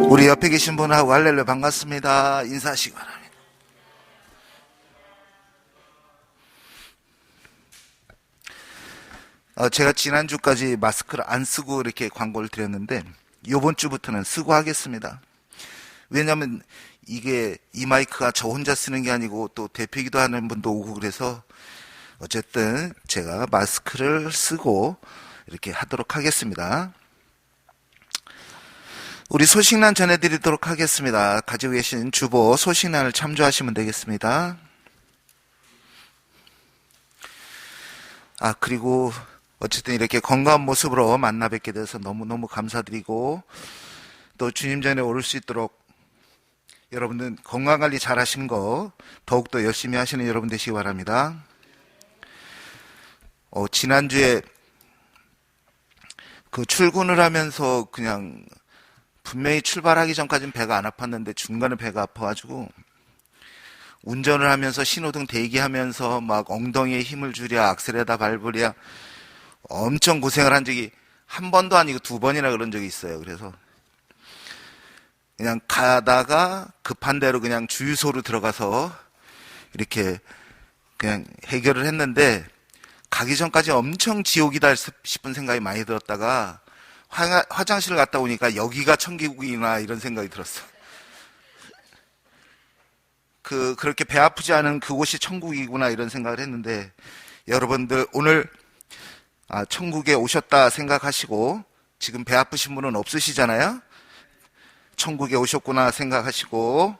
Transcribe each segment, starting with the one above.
우리 옆에 계신 분하고 할렐루야 반갑습니다. 인사하시기 바랍니다. 제가 지난주까지 마스크를 안 쓰고 이렇게 광고를 드렸는데 이번 주부터는 쓰고 하겠습니다. 왜냐하면 이게 이 마이크가 저 혼자 쓰는 게 아니고 또 대표기도 하는 분도 오고 그래서 어쨌든 제가 마스크를 쓰고 이렇게 하도록 하겠습니다. 우리 소식란 전해드리도록 하겠습니다. 가지고 계신 주보 소식란을 참조하시면 되겠습니다. 그리고 어쨌든 이렇게 건강한 모습으로 만나 뵙게 돼서 너무너무 감사드리고 또 주님 전에 오를 수 있도록 여러분들 건강관리 잘 하시는 거 더욱더 열심히 하시는 여러분 되시기 바랍니다. 지난주에 출근을 하면서 그냥 분명히 출발하기 전까지는 배가 안 아팠는데 중간에 배가 아파가지고 운전을 하면서 신호등 대기하면서 막 엉덩이에 힘을 주랴 악셀에다 밟으랴 엄청 고생을 한 적이 한 번도 아니고 두 번이나 그런 적이 있어요. 그래서 그냥 가다가 급한 대로 그냥 주유소로 들어가서 이렇게 그냥 해결을 했는데 가기 전까지 엄청 지옥이다 싶은 생각이 많이 들었다가 화장실을 갔다 오니까 여기가 천국이구나 이런 생각이 들었어. 그렇게 배 아프지 않은 그곳이 천국이구나 이런 생각을 했는데 여러분들 오늘 천국에 오셨다 생각하시고 지금 배 아프신 분은 없으시잖아요. 천국에 오셨구나 생각하시고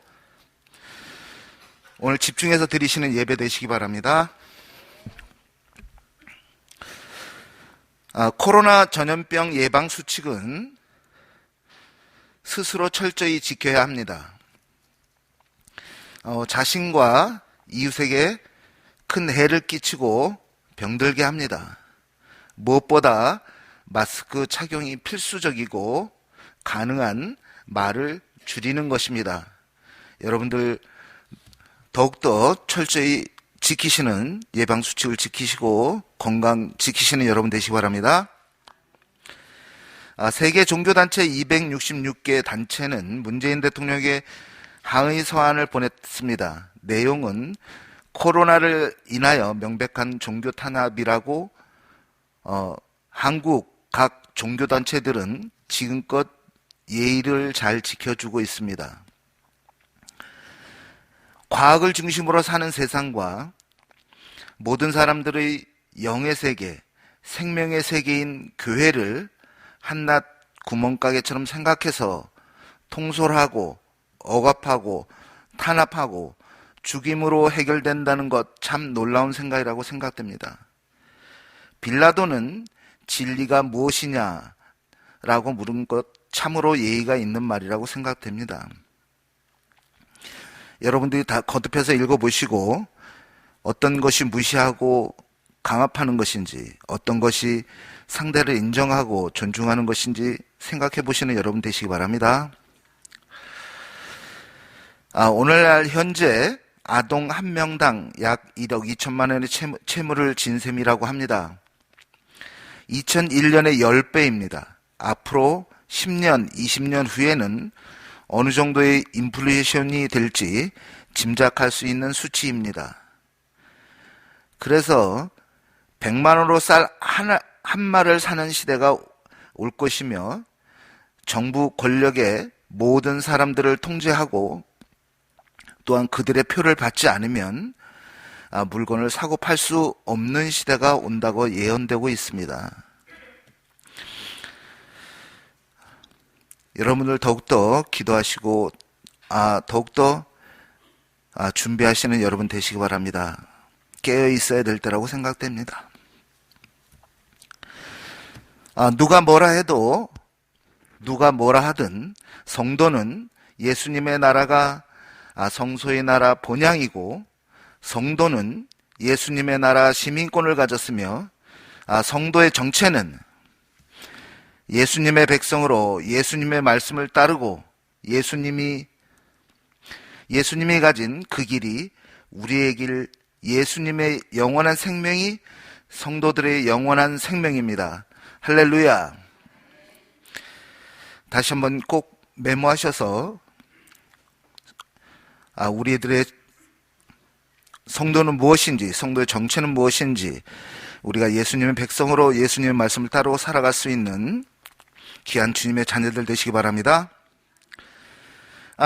오늘 집중해서 드리시는 예배 되시기 바랍니다. 코로나 전염병 예방 수칙은 스스로 철저히 지켜야 합니다. 자신과 이웃에게 큰 해를 끼치고 병들게 합니다. 무엇보다 마스크 착용이 필수적이고 가능한 말을 줄이는 것입니다. 여러분들 더욱더 철저히 지키시는 예방수칙을 지키시고 건강 지키시는 여러분 되시기 바랍니다. 세계 종교단체 266개 단체는 문재인 대통령에게 항의 서한을 보냈습니다. 내용은 코로나를 인하여 명백한 종교 탄압이라고 한국 각 종교단체들은 지금껏 예의를 잘 지켜주고 있습니다. 과학을 중심으로 사는 세상과 모든 사람들의 영의 세계, 생명의 세계인 교회를 한낱 구멍가게처럼 생각해서 통솔하고 억압하고 탄압하고 죽임으로 해결된다는 것 참 놀라운 생각이라고 생각됩니다. 빌라도는 진리가 무엇이냐라고 물은 것 참으로 예의가 있는 말이라고 생각됩니다. 여러분들이 다 거듭해서 읽어보시고 어떤 것이 무시하고 강압하는 것인지 어떤 것이 상대를 인정하고 존중하는 것인지 생각해 보시는 여러분 되시기 바랍니다. 오늘날 현재 아동 한 명당 약 1억 2천만 원의 채무를 진 셈이라고 합니다. 2001년의 10배입니다. 앞으로 10년, 20년 후에는 어느 정도의 인플레이션이 될지 짐작할 수 있는 수치입니다. 그래서 100만 원으로 쌀 한 마를 사는 시대가 올 것이며 정부 권력의 모든 사람들을 통제하고 또한 그들의 표를 받지 않으면 물건을 사고 팔 수 없는 시대가 온다고 예언되고 있습니다. 여러분들 더욱더 기도하시고 더욱더 준비하시는 여러분 되시기 바랍니다. 깨어 있어야 될 때라고 생각됩니다. 누가 뭐라 해도 누가 뭐라 하든 성도는 예수님의 나라가 성소의 나라 본향이고 성도는 예수님의 나라 시민권을 가졌으며 성도의 정체는 예수님의 백성으로 예수님의 말씀을 따르고 예수님이 가진 그 길이 우리의 길 예수님의 영원한 생명이 성도들의 영원한 생명입니다. 할렐루야. 다시 한번 꼭 메모하셔서 우리들의 성도는 무엇인지, 성도의 정체는 무엇인지, 우리가 예수님의 백성으로 예수님의 말씀을 따르고 살아갈 수 있는 귀한 주님의 자녀들 되시기 바랍니다.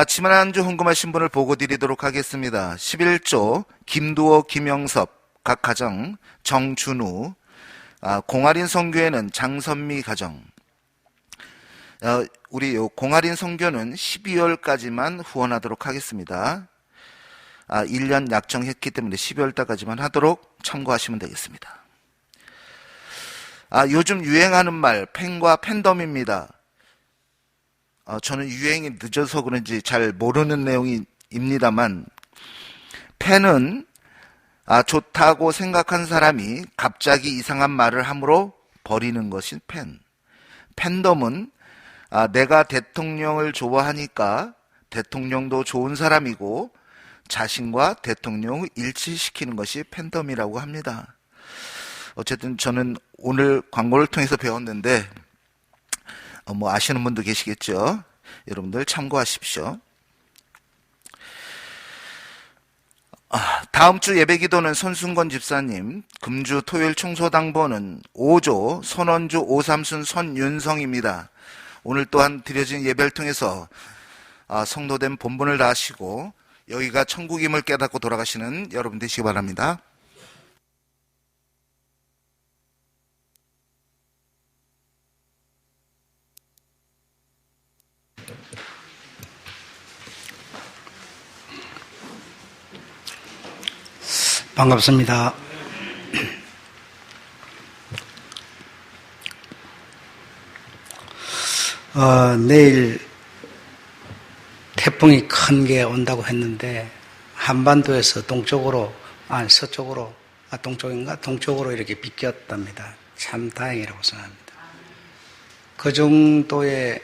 지난주 헌금하신 분을 보고 드리도록 하겠습니다. 11조 김두호, 김영섭 각 가정, 정준우, 공아린 선교회는 장선미 가정. 우리 공아린 선교는 12월까지만 후원하도록 하겠습니다. 1년 약정했기 때문에 12월 달까지만 하도록 참고하시면 되겠습니다. 요즘 유행하는 말 팬과 팬덤입니다. 저는 유행이 늦어서 그런지 잘 모르는 내용입니다만, 팬은 좋다고 생각한 사람이 갑자기 이상한 말을 함으로 버리는 것이 팬. 팬덤은 내가 대통령을 좋아하니까 대통령도 좋은 사람이고 자신과 대통령을 일치시키는 것이 팬덤이라고 합니다. 어쨌든 저는 오늘 광고를 통해서 배웠는데 아시는 분도 계시겠죠. 여러분들 참고하십시오. 다음 주 예배기도는 손순건 집사님, 금주 토요일 충소당번은 5조 손원주 오삼순 손윤성입니다. 오늘 또한 드려진 예배를 통해서 성도된 본분을 다하시고 여기가 천국임을 깨닫고 돌아가시는 여러분 되시기 바랍니다. 반갑습니다. 내일 태풍이 큰 게 온다고 했는데 한반도에서 서쪽으로, 동쪽으로 이렇게 비꼈답니다. 참 다행이라고 생각합니다. 그 정도의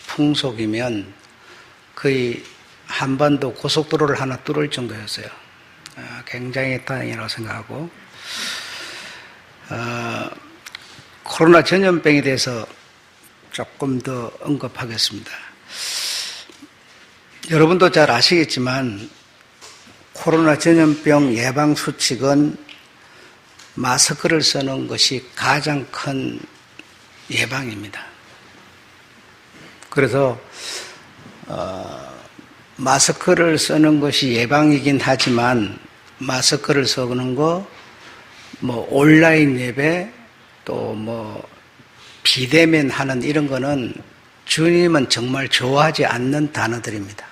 풍속이면 거의 한반도 고속도로를 하나 뚫을 정도였어요. 굉장히 다행이라고 생각하고, 코로나 전염병에 대해서 조금 더 언급하겠습니다. 여러분도 잘 아시겠지만 코로나 전염병 예방 수칙은 마스크를 쓰는 것이 가장 큰 예방입니다. 그래서 마스크를 쓰는 것이 예방이긴 하지만 마스크를 쓰는 거, 온라인 예배, 또 비대면 하는 이런 거는 주님은 정말 좋아하지 않는 단어들입니다.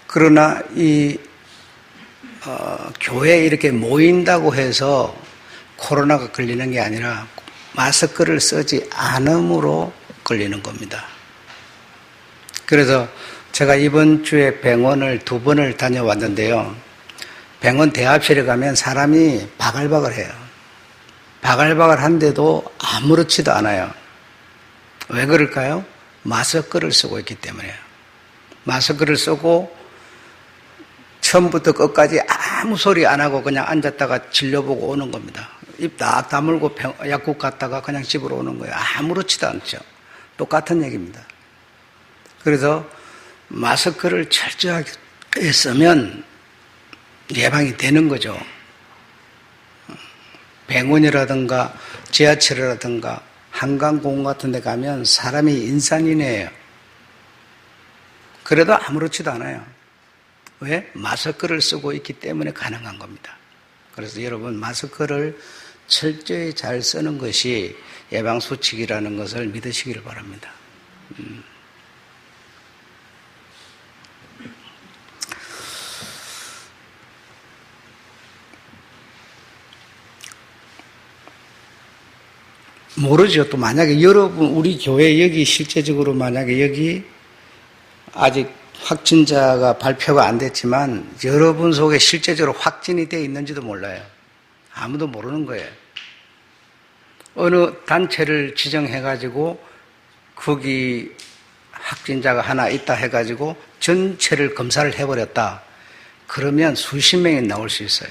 그러나 교회에 이렇게 모인다고 해서 코로나가 걸리는 게 아니라 마스크를 쓰지 않음으로 걸리는 겁니다. 그래서 제가 이번 주에 병원을 2번을 다녀왔는데요. 병원 대합실에 가면 사람이 바글바글해요. 바글바글한데도 아무렇지도 않아요. 왜 그럴까요? 마스크를 쓰고 있기 때문에요. 마스크를 쓰고 처음부터 끝까지 아무 소리 안 하고 그냥 앉았다가 진료보고 오는 겁니다. 입 딱 다물고 약국 갔다가 그냥 집으로 오는 거예요. 아무렇지도 않죠. 똑같은 얘기입니다. 그래서 마스크를 철저하게 쓰면 예방이 되는 거죠. 병원이라든가 지하철이라든가 한강공원 같은 데 가면 사람이 인산인해예요. 그래도 아무렇지도 않아요. 왜? 마스크를 쓰고 있기 때문에 가능한 겁니다. 그래서 여러분 마스크를 철저히 잘 쓰는 것이 예방수칙이라는 것을 믿으시기를 바랍니다. 모르죠. 또 만약에 여러분 우리 교회 여기 실제적으로 만약에 여기 아직 확진자가 발표가 안 됐지만 여러분 속에 실제적으로 확진이 되어 있는지도 몰라요. 아무도 모르는 거예요. 어느 단체를 지정해가지고 거기 확진자가 하나 있다 해가지고 전체를 검사를 해버렸다. 그러면 수십 명이 나올 수 있어요.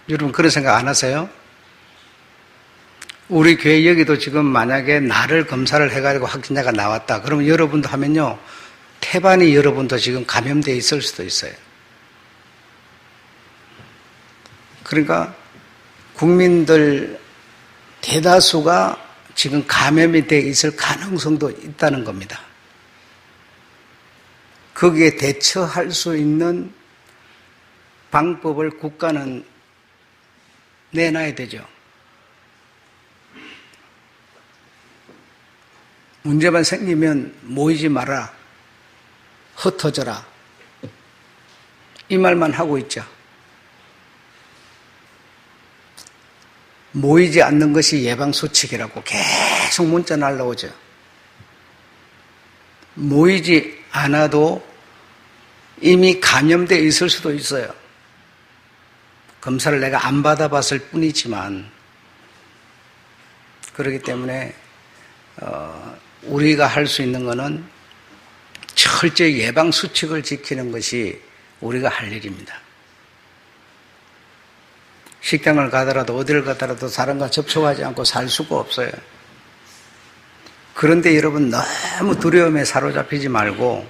여러분 그런 생각 안 하세요? 우리 교회 여기도 지금 만약에 나를 검사를 해가지고 확진자가 나왔다. 그러면 여러분도 하면요. 태반이 여러분도 지금 감염되어 있을 수도 있어요. 그러니까 국민들 대다수가 지금 감염이 되어 있을 가능성도 있다는 겁니다. 거기에 대처할 수 있는 방법을 국가는 내놔야 되죠. 문제만 생기면 모이지 마라, 흩어져라, 이 말만 하고 있죠. 모이지 않는 것이 예방수칙이라고 계속 문자 날라오죠. 모이지 않아도 이미 감염되어 있을 수도 있어요. 검사를 내가 안 받아봤을 뿐이지만, 그렇기 때문에 우리가 할 수 있는 것은 철저히 예방수칙을 지키는 것이 우리가 할 일입니다. 식당을 가더라도 어디를 가더라도 사람과 접촉하지 않고 살 수가 없어요. 그런데 여러분 너무 두려움에 사로잡히지 말고,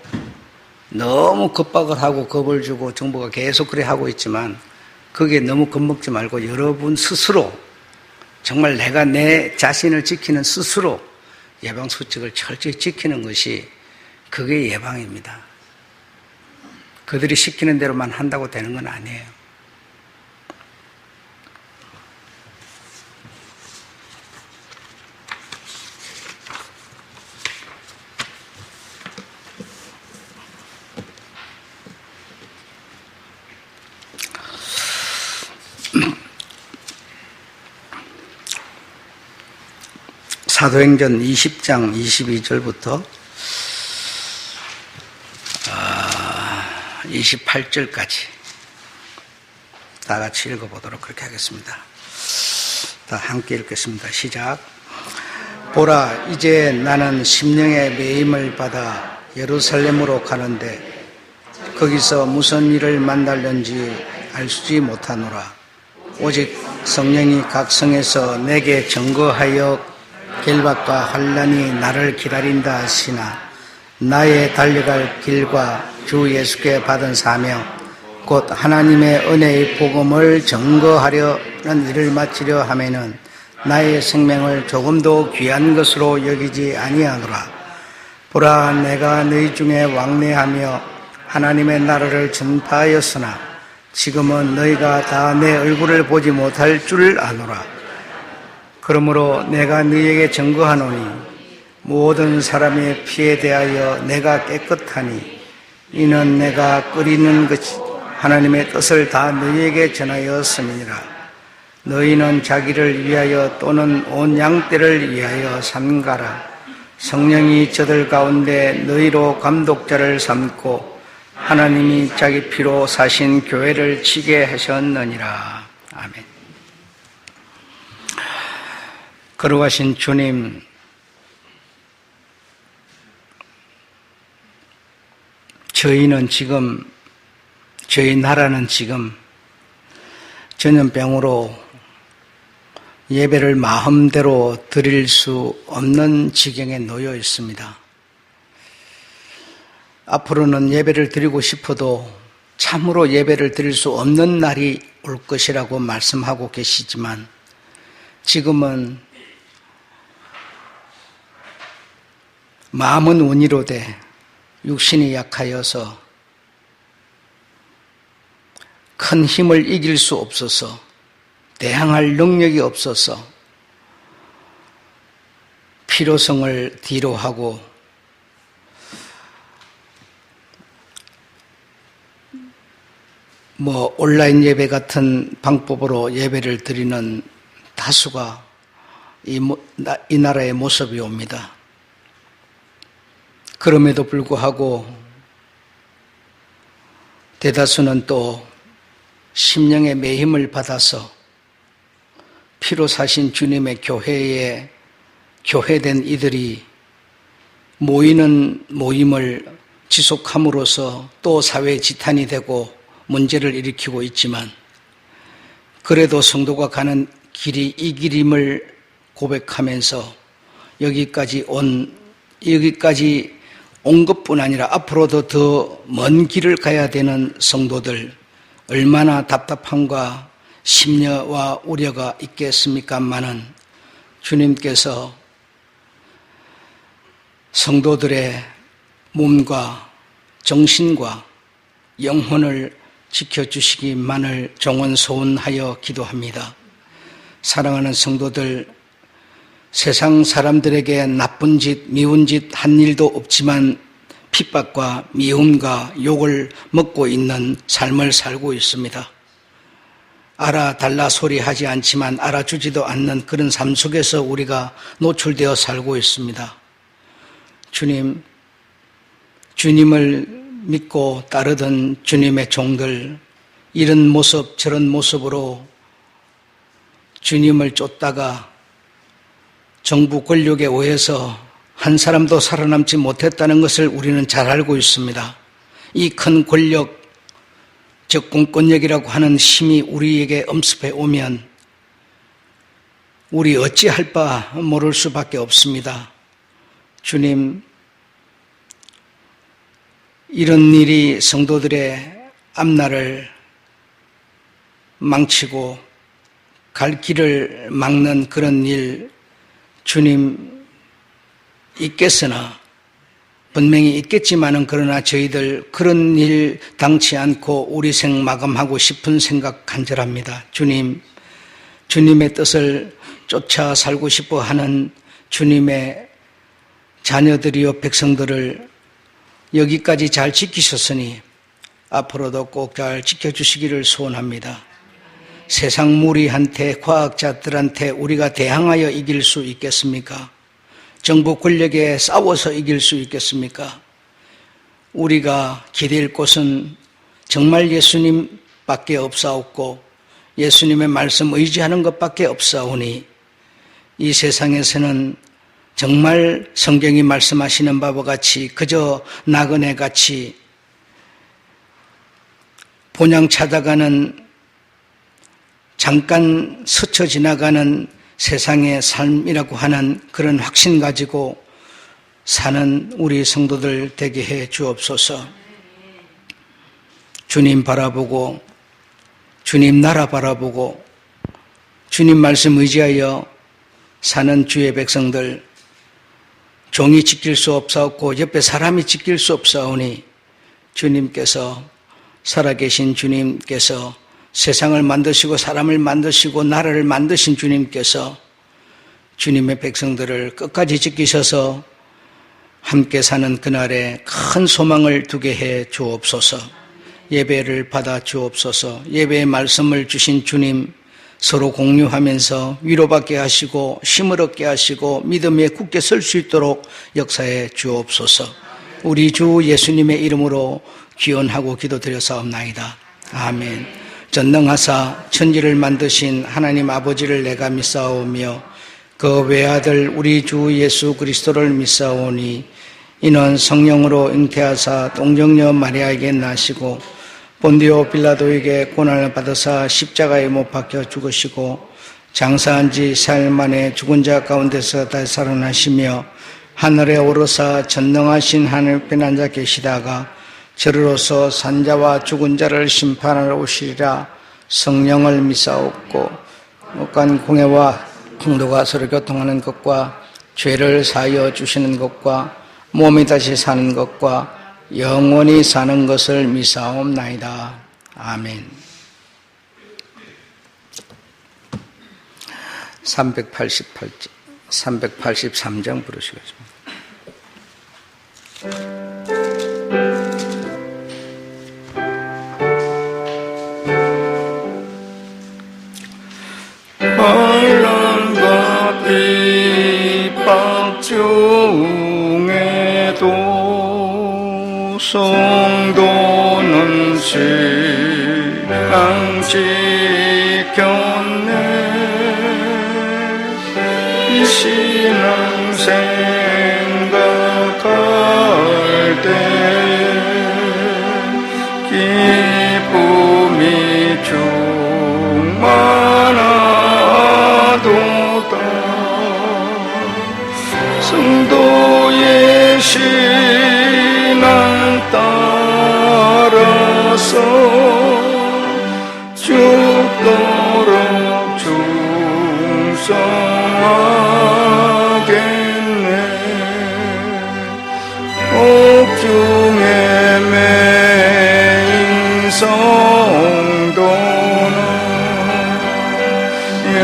너무 겁박을 하고 겁을 주고 정부가 계속 그래 하고 있지만 거기에 너무 겁먹지 말고 여러분 스스로 정말 내가 내 자신을 지키는 스스로 예방수칙을 철저히 지키는 것이 그게 예방입니다. 그들이 시키는 대로만 한다고 되는 건 아니에요. 사도행전 20장 22절부터 28절까지 다 같이 읽어보도록 그렇게 하겠습니다. 다 함께 읽겠습니다. 시작. 보라, 이제 나는 심령의 매임을 받아 예루살렘으로 가는데 거기서 무슨 일을 만날는지 알지 못하노라. 오직 성령이 각 성에서 내게 증거하여 결박과 환난이 나를 기다린다 하시나 나의 달려갈 길과 주 예수께 받은 사명 곧 하나님의 은혜의 복음을 증거하려는 일을 마치려 하면은 나의 생명을 조금도 귀한 것으로 여기지 아니하노라. 보라, 내가 너희 중에 왕래하며 하나님의 나라를 전파하였으나 지금은 너희가 다 내 얼굴을 보지 못할 줄 아노라. 그러므로 내가 너희에게 증거하노니 모든 사람의 피에 대하여 내가 깨끗하니 이는 내가 끓이는 것이 하나님의 뜻을 다 너희에게 전하였음이니라. 너희는 자기를 위하여 또는 온 양떼를 위하여 삼가라. 성령이 저들 가운데 너희로 감독자를 삼고 하나님이 자기 피로 사신 교회를 치게 하셨느니라. 아멘. 거룩하신 주님, 저희 나라는 지금 전염병으로 예배를 마음대로 드릴 수 없는 지경에 놓여 있습니다. 앞으로는 예배를 드리고 싶어도 참으로 예배를 드릴 수 없는 날이 올 것이라고 말씀하고 계시지만 지금은 마음은 운이로되 육신이 약하여서 큰 힘을 이길 수 없어서 대항할 능력이 없어서 필요성을 뒤로 하고 온라인 예배 같은 방법으로 예배를 드리는 다수가 이 나라의 모습이 옵니다. 그럼에도 불구하고 대다수는 또 심령의 매힘을 받아서 피로 사신 주님의 교회에 교회된 이들이 모이는 모임을 지속함으로써 또 사회 지탄이 되고 문제를 일으키고 있지만 그래도 성도가 가는 길이 이 길임을 고백하면서 여기까지 온 것뿐 아니라 앞으로도 더 먼 길을 가야 되는 성도들, 얼마나 답답함과 심려와 우려가 있겠습니까마는 주님께서 성도들의 몸과 정신과 영혼을 지켜주시기만을 종원소원하여 기도합니다. 사랑하는 성도들, 세상 사람들에게 나쁜 짓, 미운 짓 한 일도 없지만 핍박과 미움과 욕을 먹고 있는 삶을 살고 있습니다. 알아달라 소리 하지 않지만 알아주지도 않는 그런 삶 속에서 우리가 노출되어 살고 있습니다. 주님을 믿고 따르던 주님의 종들, 이런 모습 저런 모습으로 주님을 쫓다가 정부 권력에 의해서 한 사람도 살아남지 못했다는 것을 우리는 잘 알고 있습니다. 이 큰 권력, 즉 공권력이라고 하는 힘이 우리에게 엄습해 오면 우리 어찌할 바 모를 수밖에 없습니다. 주님, 이런 일이 성도들의 앞날을 망치고 갈 길을 막는 그런 일 주님 있겠으나 분명히 있겠지만은 그러나 저희들 그런 일 당치 않고 우리 생 마감하고 싶은 생각 간절합니다. 주님의 뜻을 쫓아 살고 싶어 하는 주님의 자녀들이요 백성들을 여기까지 잘 지키셨으니 앞으로도 꼭 잘 지켜주시기를 소원합니다. 세상 무리한테, 과학자들한테 우리가 대항하여 이길 수 있겠습니까? 정부 권력에 싸워서 이길 수 있겠습니까? 우리가 기댈 곳은 정말 예수님밖에 없사옵고 예수님의 말씀 의지하는 것밖에 없사오니 이 세상에서는 정말 성경이 말씀하시는 바와 같이 그저 나그네같이 본향 찾아가는 잠깐 스쳐 지나가는 세상의 삶이라고 하는 그런 확신 가지고 사는 우리 성도들 되게 해 주옵소서. 주님 바라보고 주님 나라 바라보고 주님 말씀 의지하여 사는 주의 백성들, 종이 지킬 수 없사옵고 옆에 사람이 지킬 수 없사오니 주님께서, 살아계신 주님께서, 세상을 만드시고 사람을 만드시고 나라를 만드신 주님께서 주님의 백성들을 끝까지 지키셔서 함께 사는 그날에 큰 소망을 두게 해 주옵소서. 예배를 받아 주옵소서. 예배의 말씀을 주신 주님, 서로 공유하면서 위로받게 하시고 힘을 얻게 하시고 믿음에 굳게 설 수 있도록 역사해 주옵소서. 우리 주 예수님의 이름으로 기원하고 기도드렸사옵나이다. 아멘. 전능하사 천지를 만드신 하나님 아버지를 내가 믿사오며 그 외아들 우리 주 예수 그리스도를 믿사오니 이는 성령으로 잉태하사 동정녀 마리아에게 나시고 본디오 빌라도에게 고난을 받으사 십자가에 못 박혀 죽으시고 장사한 지 사흘 만에 죽은 자 가운데서 다시 살아나시며 하늘에 오르사 전능하신 하늘편 앉아 계시다가 저리로서 산자와 죽은 자를 심판하러 오시리라. 성령을 믿사옵고 목간 공회와 풍도가 서로 교통하는 것과 죄를 사하여 주시는 것과 몸이 다시 사는 것과 영원히 사는 것을 믿사옵나이다. 아멘. 383장 부르시겠습니다. 환난과 핍박 중에도 성도는 신앙 지켰네. 이 신앙 생각할 때 기쁨이 충만하도다.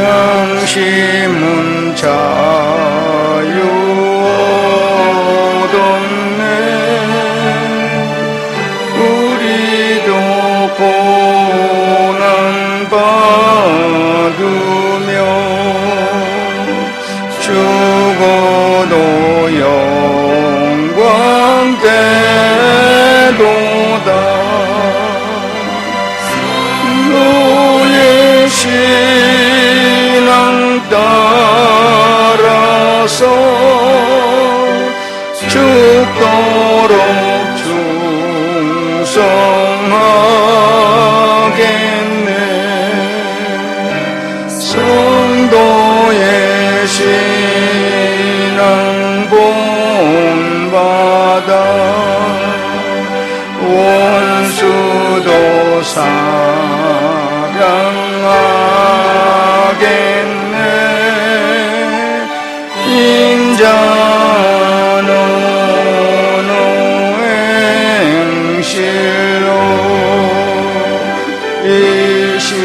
양심은 자유 얻었네. 우리도 고난 받으며 죽어도 영광 되도다. 너의 신앙 따라서 죽도록 충성하겠네. 성도의 신앙 본받아 원수도 사랑하겠네. 인자는 행실로 이시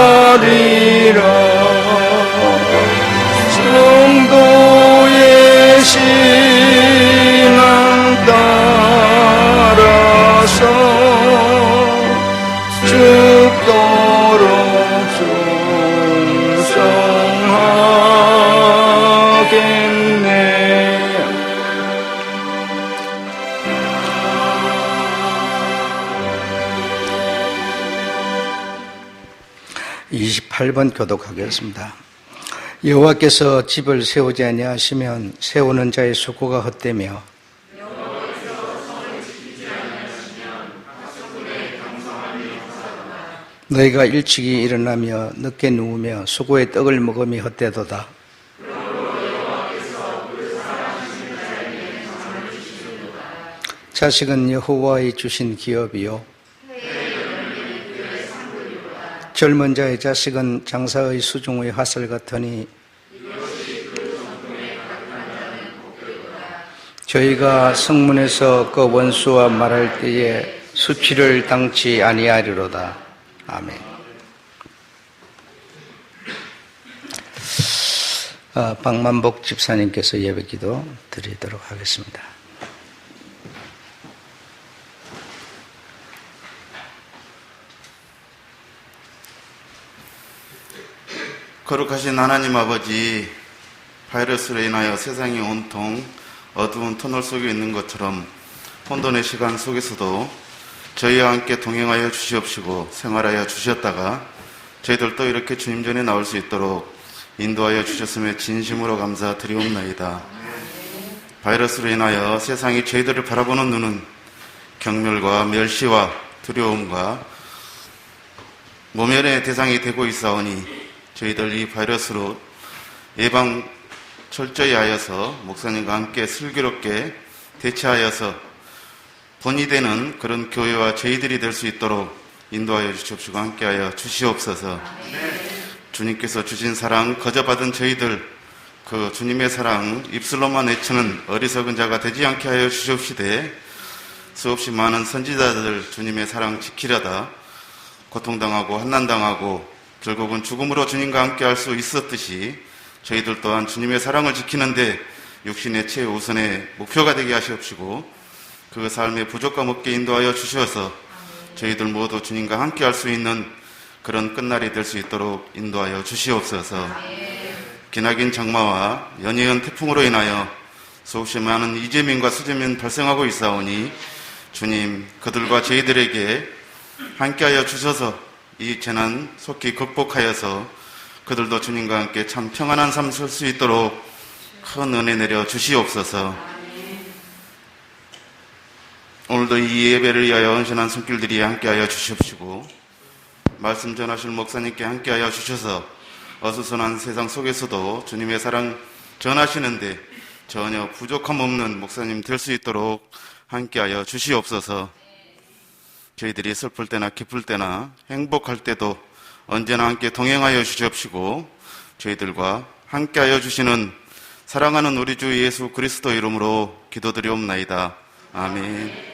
바리라. 성도의 신앙 따라서 죽도록 충성하겠네. 28번 교독하겠습니다. 여호와께서 집을 세우지 아니하시면 세우는 자의 수고가 헛되며 너희가 일찍이 일어나며 늦게 누우며 수고의 떡을 먹음이 헛되도다. 자식은 여호와의 주신 기업이요 젊은 자의 자식은 장사의 수중의 화살 같으니 저희가 성문에서 그 원수와 말할 때에 수치를 당치 아니하리로다. 아멘. 박만복 집사님께서 예배기도 드리도록 하겠습니다. 거룩하신 하나님 아버지, 바이러스로 인하여 세상이 온통 어두운 터널 속에 있는 것처럼 혼돈의 시간 속에서도 저희와 함께 동행하여 주시옵시고 생활하여 주셨다가 저희들도 이렇게 주님 전에 나올 수 있도록 인도하여 주셨음에 진심으로 감사드리옵나이다. 바이러스로 인하여 세상이 저희들을 바라보는 눈은 경멸과 멸시와 두려움과 모면의 대상이 되고 있사오니 저희들 이 바이러스로 예방 철저히 하여서 목사님과 함께 슬기롭게 대처하여서 본이 되는 그런 교회와 저희들이 될 수 있도록 인도하여 주시옵시고 함께하여 주시옵소서. 주님께서 주신 사랑 거저받은 저희들 그 주님의 사랑 입술로만 외치는 어리석은 자가 되지 않게 하여 주시옵시되 수없이 많은 선지자들 주님의 사랑 지키려다 고통당하고 환난당하고 결국은 죽음으로 주님과 함께 할 수 있었듯이 저희들 또한 주님의 사랑을 지키는데 육신의 최우선의 목표가 되게 하시옵시고 그 삶의 부족감 없게 인도하여 주셔서 저희들 모두 주님과 함께 할 수 있는 그런 끝날이 될 수 있도록 인도하여 주시옵소서. 기나긴 장마와 연이은 태풍으로 인하여 수없이 많은 이재민과 수재민 발생하고 있사오니 주님 그들과 저희들에게 함께하여 주셔서 이 재난 속히 극복하여서 그들도 주님과 함께 참 평안한 삶 살 수 있도록 큰 은혜 내려 주시옵소서. 오늘도 이 예배를 위하여 헌신한 손길들이 함께하여 주시옵시고 말씀 전하실 목사님께 함께하여 주셔서 어수선한 세상 속에서도 주님의 사랑 전하시는데 전혀 부족함 없는 목사님 될 수 있도록 함께하여 주시옵소서. 저희들이 슬플 때나 기쁠 때나 행복할 때도 언제나 함께 동행하여 주시옵시고 저희들과 함께하여 주시는 사랑하는 우리 주 예수 그리스도 이름으로 기도드리옵나이다. 아멘.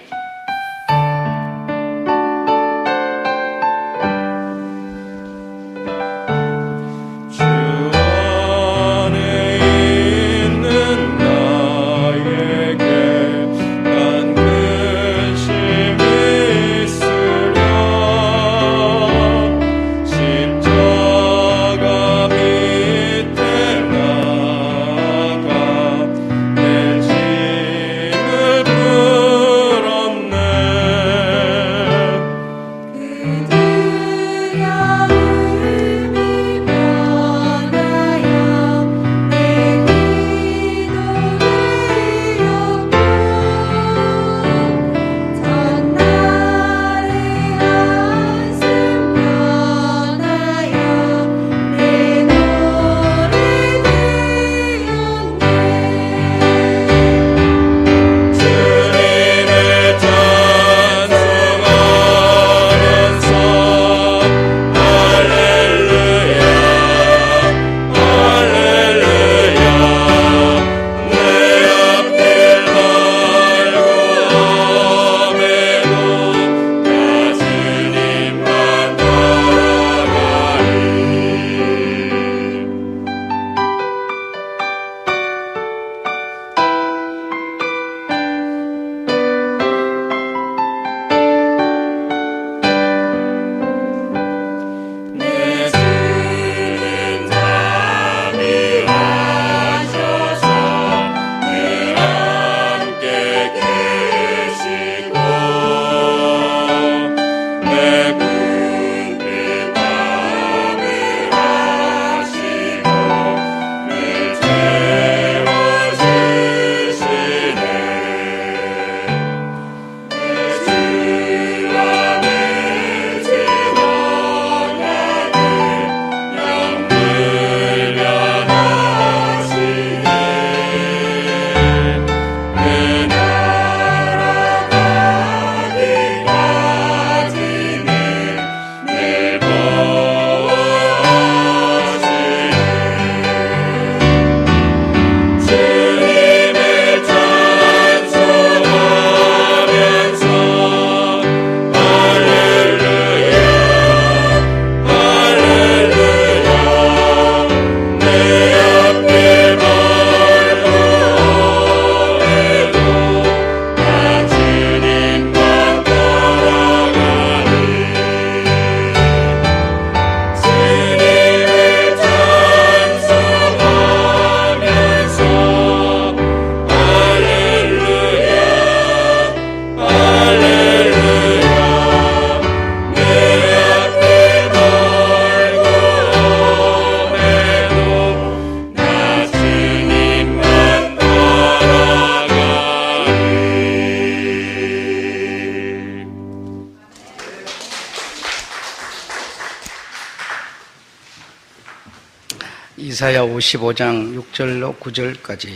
이사야 55장 6절로 9절까지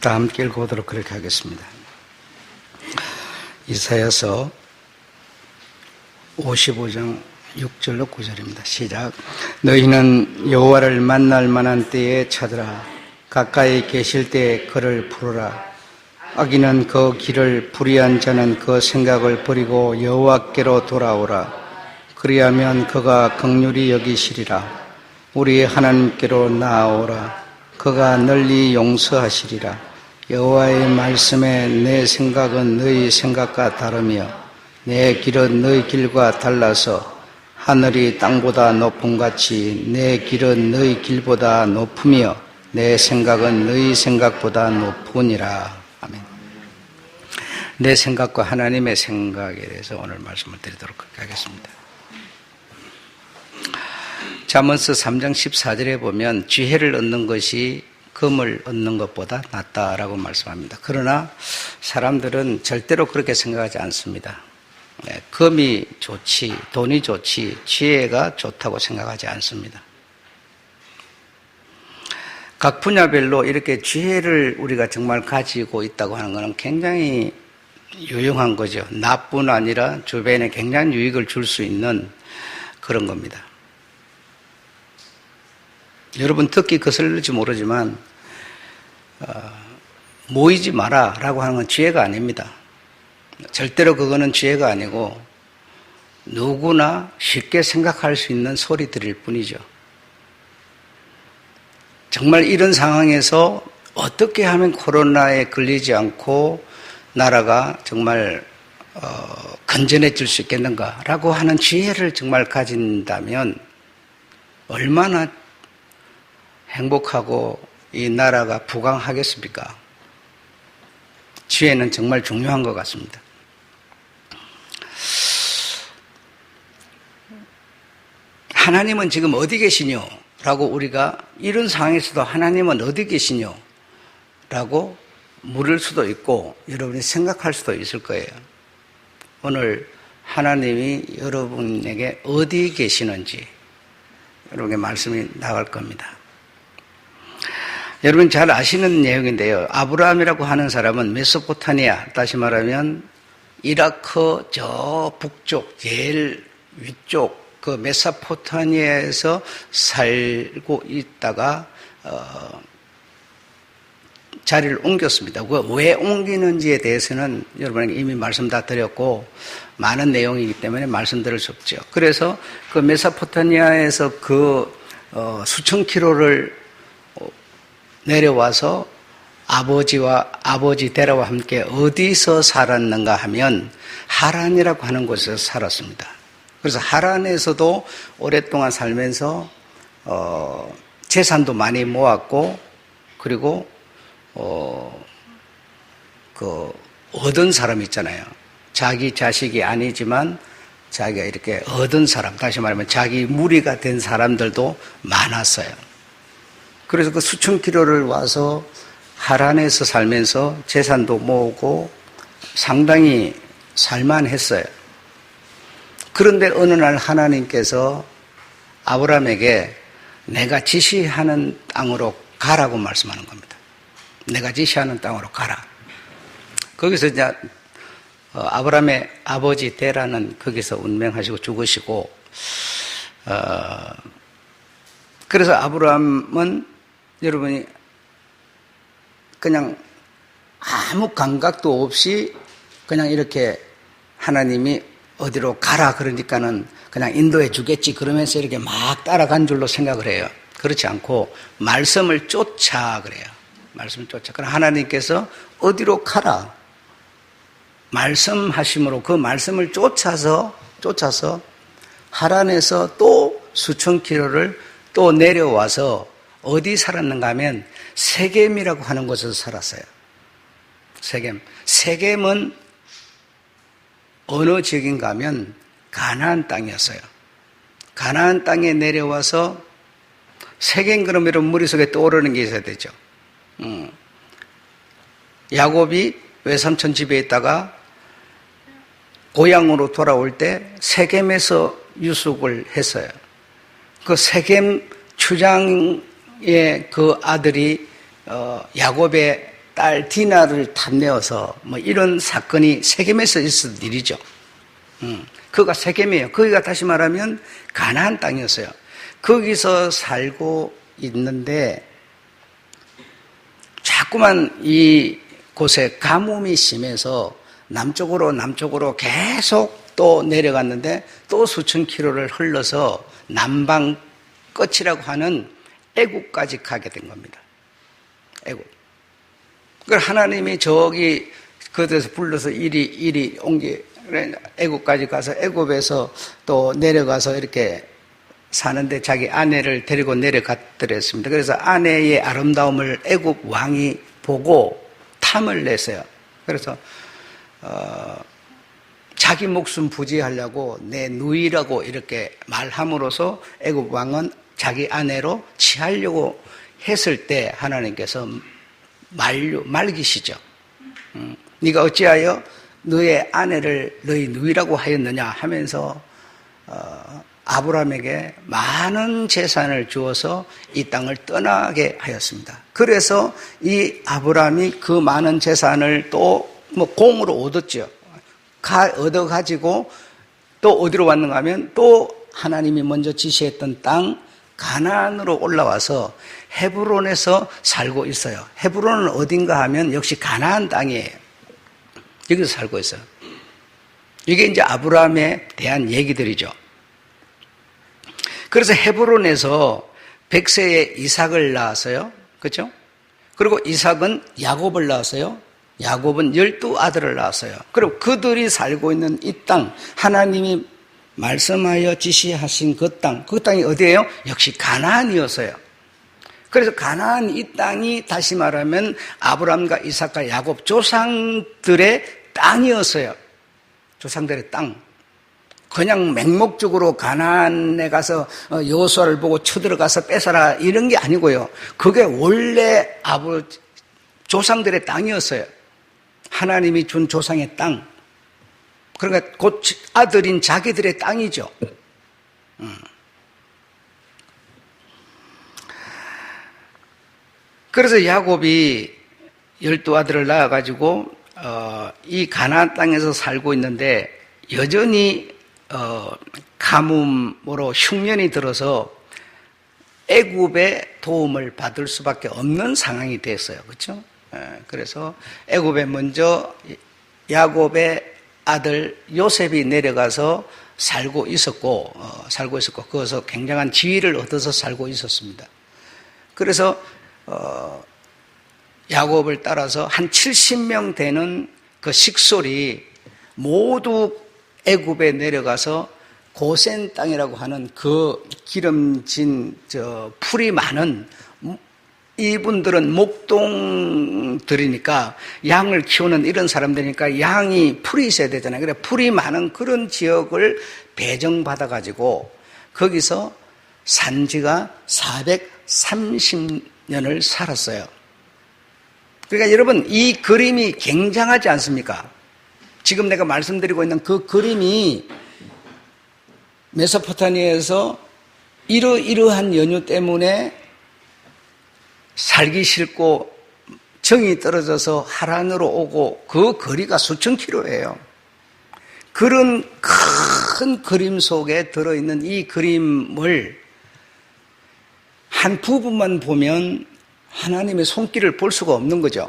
다 함께 읽어보도록 그렇게 하겠습니다. 이사야서 55장 6절로 9절입니다. 시작. 너희는 여호와를 만날 만한 때에 찾으라. 가까이 계실 때에 그를 부르라. 악인은 그 길을 불의한 자는 그 생각을 버리고 여호와께로 돌아오라. 그리하면 그가 긍휼히 여기시리라. 우리 하나님께로 나아오라. 그가 널리 용서하시리라. 여호와의 말씀에 내 생각은 너희 생각과 다르며 내 길은 너희 길과 달라서 하늘이 땅보다 높음같이 내 길은 너희 길보다 높으며 내 생각은 너희 생각보다 높으니라. 아멘. 내 생각과 하나님의 생각에 대해서 오늘 말씀을 드리도록 하겠습니다. 잠언서 3장 14절에 보면 지혜를 얻는 것이 금을 얻는 것보다 낫다라고 말씀합니다. 그러나 사람들은 절대로 그렇게 생각하지 않습니다. 금이 좋지, 돈이 좋지, 지혜가 좋다고 생각하지 않습니다. 각 분야별로 이렇게 지혜를 우리가 정말 가지고 있다고 하는 것은 굉장히 유용한 거죠. 나뿐 아니라 주변에 굉장히 유익을 줄 수 있는 그런 겁니다. 여러분 특히 거슬릴지 모르지만 모이지 마라 라고 하는 건 지혜가 아닙니다. 절대로 그거는 지혜가 아니고 누구나 쉽게 생각할 수 있는 소리들일 뿐이죠. 정말 이런 상황에서 어떻게 하면 코로나에 걸리지 않고 나라가 정말 건전해질 수 있겠는가라고 하는 지혜를 정말 가진다면 얼마나 행복하고 이 나라가 부강하겠습니까? 지혜는 정말 중요한 것 같습니다. 하나님은 지금 어디 계시뇨? 라고 우리가 이런 상황에서도 하나님은 어디 계시뇨? 라고 물을 수도 있고 여러분이 생각할 수도 있을 거예요. 오늘 하나님이 여러분에게 어디 계시는지 여러분에게 말씀이 나갈 겁니다. 여러분 잘 아시는 내용인데요. 아브라함이라고 하는 사람은 메소포타미아, 다시 말하면 이라크 저 북쪽 제일 위쪽 그 메소포타미아에서 살고 있다가 자리를 옮겼습니다. 왜 옮기는지에 대해서는 여러분에게 이미 말씀 다 드렸고 많은 내용이기 때문에 말씀드릴 수 없죠. 그래서 그 메소포타미아에서 그 수천 킬로를 내려와서 아버지와 아버지 데라와 함께 어디서 살았는가 하면 하란이라고 하는 곳에서 살았습니다. 그래서 하란에서도 오랫동안 살면서 재산도 많이 모았고 그리고 얻은 사람 있잖아요. 자기 자식이 아니지만 자기가 이렇게 얻은 사람, 다시 말하면 자기 무리가 된 사람들도 많았어요. 그래서 그 수천 킬로를 와서 하란에서 살면서 재산도 모으고 상당히 살만했어요. 그런데 어느 날 하나님께서 아브라함에게 내가 지시하는 땅으로 가라고 말씀하는 겁니다. 내가 지시하는 땅으로 가라. 거기서 이제 아브라함의 아버지 데라는 거기서 운명하시고 죽으시고 그래서 아브라함은 여러분이 그냥 아무 감각도 없이 그냥 이렇게 하나님이 어디로 가라 그러니까는 그냥 인도해 주겠지 그러면서 이렇게 막 따라간 줄로 생각을 해요. 그렇지 않고 말씀을 쫓아 그래요. 말씀을 쫓아. 그럼 하나님께서 어디로 가라 말씀하심으로 그 말씀을 쫓아서 하란에서 또 수천 킬로를 또 내려와서 어디 살았는가 하면 세겜이라고 하는 곳에서 살았어요. 세겜은 어느 지역인가 하면 가나안 땅이었어요. 가나안 땅에 내려와서 세겜 그러면 여러분 머릿속에 떠오르는 게 있어야 되죠. 야곱이 외삼촌 집에 있다가 고향으로 돌아올 때 세겜에서 유숙을 했어요. 그 세겜 추장의 그 아들이 야곱의 딸 디나를 탐내어서 뭐 이런 사건이 세겜에서 있었던 일이죠. 그가 세겜이에요. 거기가 다시 말하면 가나안 땅이었어요. 거기서 살고 있는데 자꾸만 이 곳에 가뭄이 심해서 남쪽으로 계속 또 내려갔는데 또 수천 킬로를 흘러서 남방 끝이라고 하는 애국까지 가게 된 겁니다. 애국. 그걸 하나님이 저기 그곳에서 불러서 이리 옮기 애국까지 가서 애국에서 또 내려가서 이렇게 사는데 자기 아내를 데리고 내려갔더랬습니다. 그래서 아내의 아름다움을 애국 왕이 보고 탐을 냈어요. 그래서 자기 목숨 부지하려고 내 누이라고 이렇게 말함으로써 애국 왕은 자기 아내로 취하려고 했을 때 하나님께서 말기시죠. 네가 어찌하여 너의 아내를 너희 누이라고 하였느냐 하면서 아브라함에게 많은 재산을 주어서 이 땅을 떠나게 하였습니다. 그래서 이 아브라함이 그 많은 재산을 또 뭐 공으로 얻었죠. 얻어가지고 또 어디로 왔는가 하면 또 하나님이 먼저 지시했던 땅 가나안으로 올라와서 헤브론에서 살고 있어요. 헤브론은 어딘가 하면 역시 가나안 땅이에요. 여기서 살고 있어요. 이게 이제 아브라함에 대한 얘기들이죠. 그래서 헤브론에서 100세에 이삭을 낳았어요. 그렇죠? 그리고 이삭은 야곱을 낳았어요. 야곱은 12아들을 낳았어요. 그리고 그들이 살고 있는 이 땅, 하나님이 말씀하여 지시하신 그 땅이 어디예요? 역시 가나안이었어요. 그래서 가나안 이 땅이 다시 말하면 아브라함과 이삭과 야곱 조상들의 땅이었어요. 조상들의 땅. 그냥 맹목적으로 가나안에 가서 여호수아를 보고 쳐들어가서 뺏어라 이런 게 아니고요. 그게 원래 조상들의 땅이었어요. 하나님이 준 조상의 땅. 그러니까 곧 아들인 자기들의 땅이죠. 그래서 야곱이 12아들을 낳아가지고 이 가나안 땅에서 살고 있는데 여전히 가뭄으로 흉년이 들어서 애굽의 도움을 받을 수밖에 없는 상황이 됐어요. 그렇죠? 그래서 애굽에 먼저 야곱의 아들 요셉이 내려가서 살고 있었고 거기서 굉장한 지위를 얻어서 살고 있었습니다. 그래서 야곱을 따라서 한 70명 되는 그 식솔이 모두 애굽에 내려가서 고센 땅이라고 하는 그 기름진 풀이 많은, 이분들은 목동들이니까 양을 키우는 이런 사람들이니까 양이 풀이 있어야 되잖아요. 그래 풀이 많은 그런 지역을 배정받아 가지고 거기서 산지가 430년을 살았어요. 그러니까 여러분 이 그림이 굉장하지 않습니까? 지금 내가 말씀드리고 있는 그 그림이 메소포타미아에서 이러한 연유 때문에 살기 싫고 정이 떨어져서 하란으로 오고 그 거리가 수천 킬로예요. 그런 큰 그림 속에 들어있는 이 그림을 한 부분만 보면 하나님의 손길을 볼 수가 없는 거죠.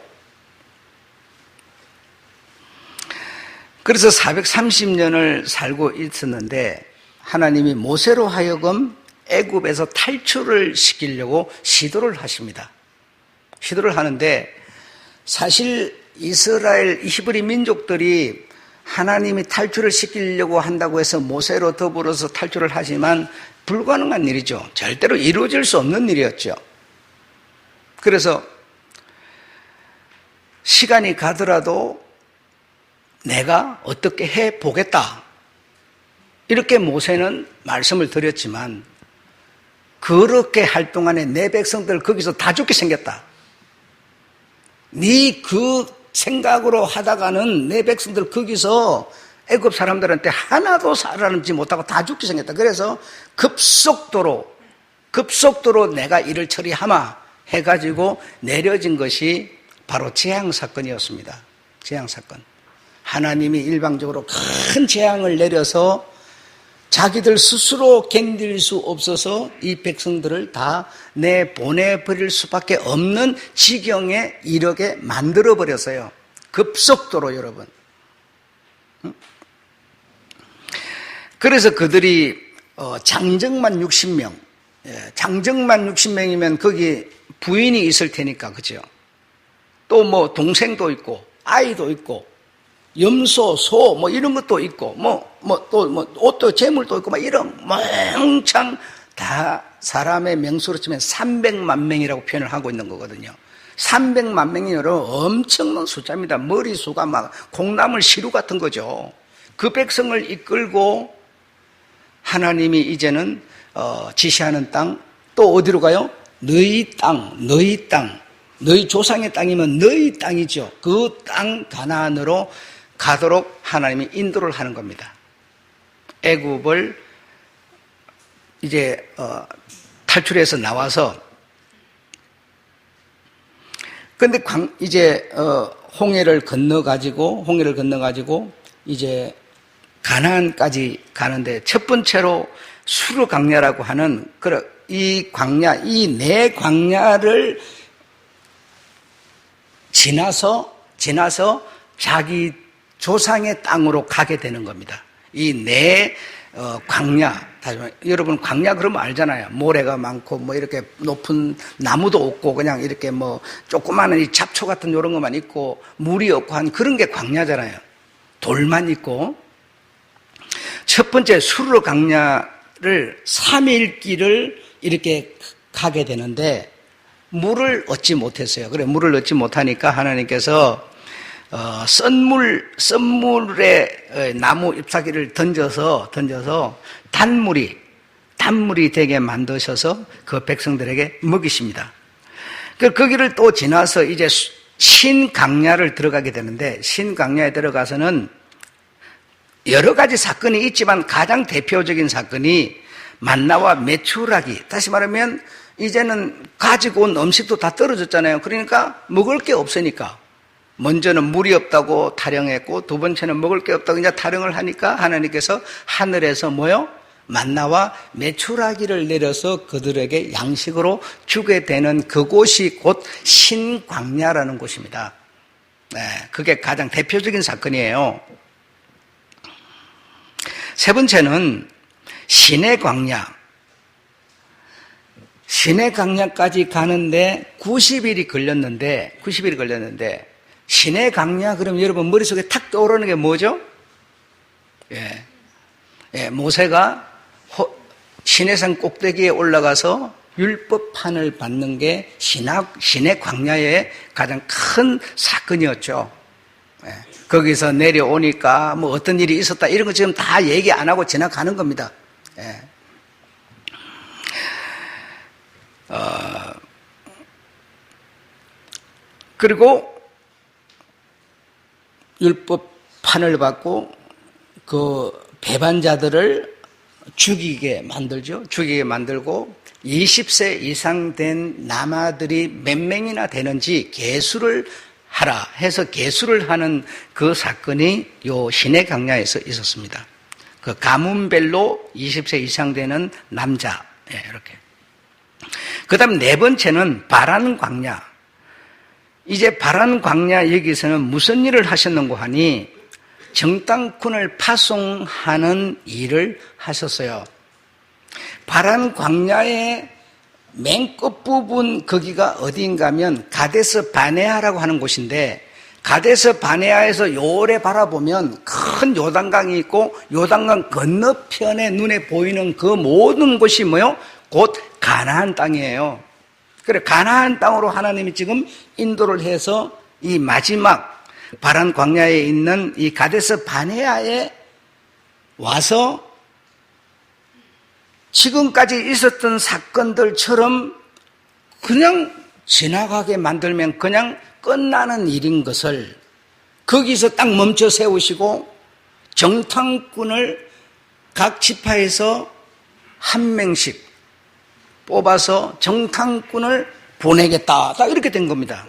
그래서 430년을 살고 있었는데 하나님이 모세로 하여금 애굽에서 탈출을 시키려고 시도를 하십니다. 시도를 하는데 사실 이스라엘 히브리 민족들이 하나님이 탈출을 시키려고 한다고 해서 모세로 더불어서 탈출을 하지만 불가능한 일이죠. 절대로 이루어질 수 없는 일이었죠. 그래서 시간이 가더라도 내가 어떻게 해보겠다. 이렇게 모세는 말씀을 드렸지만 그렇게 할 동안에 내 백성들 거기서 다 죽게 생겼다. 네 그 생각으로 하다가는 내 백성들 거기서 애굽 사람들한테 하나도 살아남지 못하고 다 죽게 생겼다. 그래서 급속도로 급속도로 내가 일을 처리하마 해가지고 내려진 것이 바로 재앙사건이었습니다. 재앙사건. 하나님이 일방적으로 큰 재앙을 내려서 자기들 스스로 견딜 수 없어서 이 백성들을 다 내보내버릴 수밖에 없는 지경에 이르게 만들어버렸어요. 급속도로 여러분. 그래서 그들이 장정만 60명, 장정만 60명이면 거기 부인이 있을 테니까, 그죠? 또 뭐 동생도 있고 아이도 있고 염소, 소 뭐 이런 것도 있고 옷도 재물도 있고 막 이런 멍청 다 사람의 명수로 치면 300만 명이라고 표현을 하고 있는 거거든요. 300만 명이 여러분 엄청난 숫자입니다. 머리수가 막 콩나물 시루 같은 거죠. 그 백성을 이끌고 하나님이 이제는 지시하는 땅, 또 어디로 가요? 너희 땅, 너희 땅, 너희 조상의 땅이면 너희 땅이죠. 그 땅 가나안으로 가도록 하나님이 인도를 하는 겁니다. 애굽을 이제 탈출해서 나와서, 근데 이제 홍해를 건너가지고 이제 가나안까지 가는데 첫 번째로 수르 광야라고 하는 이 광야, 이 네 광야를 지나서 자기 조상의 땅으로 가게 되는 겁니다. 이 네 광야, 다시 말해, 여러분 광야 그러면 알잖아요. 모래가 많고 뭐 이렇게 높은 나무도 없고 그냥 이렇게 뭐 조그마한 이 잡초 같은 이런 것만 있고 물이 없고 한 그런 게 광야잖아요. 돌만 있고. 첫 번째 수르 광야를 3일 길을 이렇게 가게 되는데 물을 얻지 못했어요. 그래, 물을 얻지 못하니까 하나님께서 썬물에 나무 잎사귀를 던져서 단물이 되게 만드셔서 그 백성들에게 먹이십니다. 거기를 또 지나서 이제 신강야를 들어가게 되는데, 신강야에 들어가서는 여러 가지 사건이 있지만 가장 대표적인 사건이 만나와 메추라기, 다시 말하면 이제는 가지고 온 음식도 다 떨어졌잖아요. 그러니까 먹을 게 없으니까 먼저는 물이 없다고 타령했고, 두 번째는 먹을 게 없다고 이제 타령을 하니까 하나님께서 하늘에서 뭐요? 만나와 메추라기를 내려서 그들에게 양식으로 주게 되는 그곳이 곧 신광야라는 곳입니다. 네, 그게 가장 대표적인 사건이에요. 세 번째는 신의 광야. 신의 광야까지 가는데 90일이 걸렸는데 신의 광야 그럼 여러분 머릿속에 탁 떠오르는 게 뭐죠? 모세가 시내산 꼭대기에 올라가서 율법판을 받는 게 신의 광야의 가장 큰 사건이었죠. 거기서 내려오니까 뭐 어떤 일이 있었다 이런 거 지금 다 얘기 안 하고 지나가는 겁니다. 그리고 율법판을 받고 그 배반자들을 죽이게 만들고 20세 이상 된 남아들이 몇 명이나 되는지 계수를 하라 해서 계수를 하는 그 사건이 요 신의 광야에서 있었습니다. 그 가문별로 20세 이상 되는 남자, 이렇게. 그 다음 네 번째는 바란 광야. 이제 바란 광야 여기서는 무슨 일을 하셨는고 하니 정탐꾼을 파송하는 일을 하셨어요. 바란 광야의 맨 끝부분 거기가 어디인가 하면 가데스 바네아라고 하는 곳인데, 가데스 바네아에서 요래 바라보면 큰 요단강이 있고 요단강 건너편에 눈에 보이는 그 모든 곳이 뭐요? 곧 가나안 땅이에요. 그래, 가나안 땅으로 하나님이 지금 인도를 해서 이 마지막 바란 광야에 있는 이 가데스 바네아에 와서 지금까지 있었던 사건들처럼 그냥 지나가게 만들면 그냥 끝나는 일인 것을 거기서 딱 멈춰 세우시고 정탐꾼을 각 지파에서 한 명씩 뽑아서 정탐꾼을 보내겠다. 딱 이렇게 된 겁니다.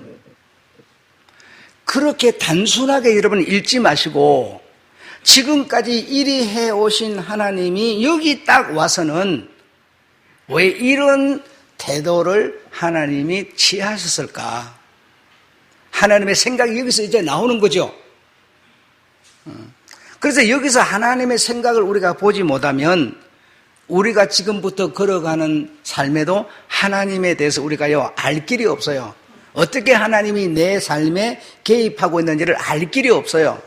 그렇게 단순하게 여러분 읽지 마시고 지금까지 이리 해오신 하나님이 여기 딱 와서는 왜 이런 태도를 하나님이 취하셨을까? 하나님의 생각이 여기서 이제 나오는 거죠. 그래서 여기서 하나님의 생각을 우리가 보지 못하면 우리가 지금부터 걸어가는 삶에도 하나님에 대해서 우리가요, 알 길이 없어요. 어떻게 하나님이 내 삶에 개입하고 있는지를 알 길이 없어요.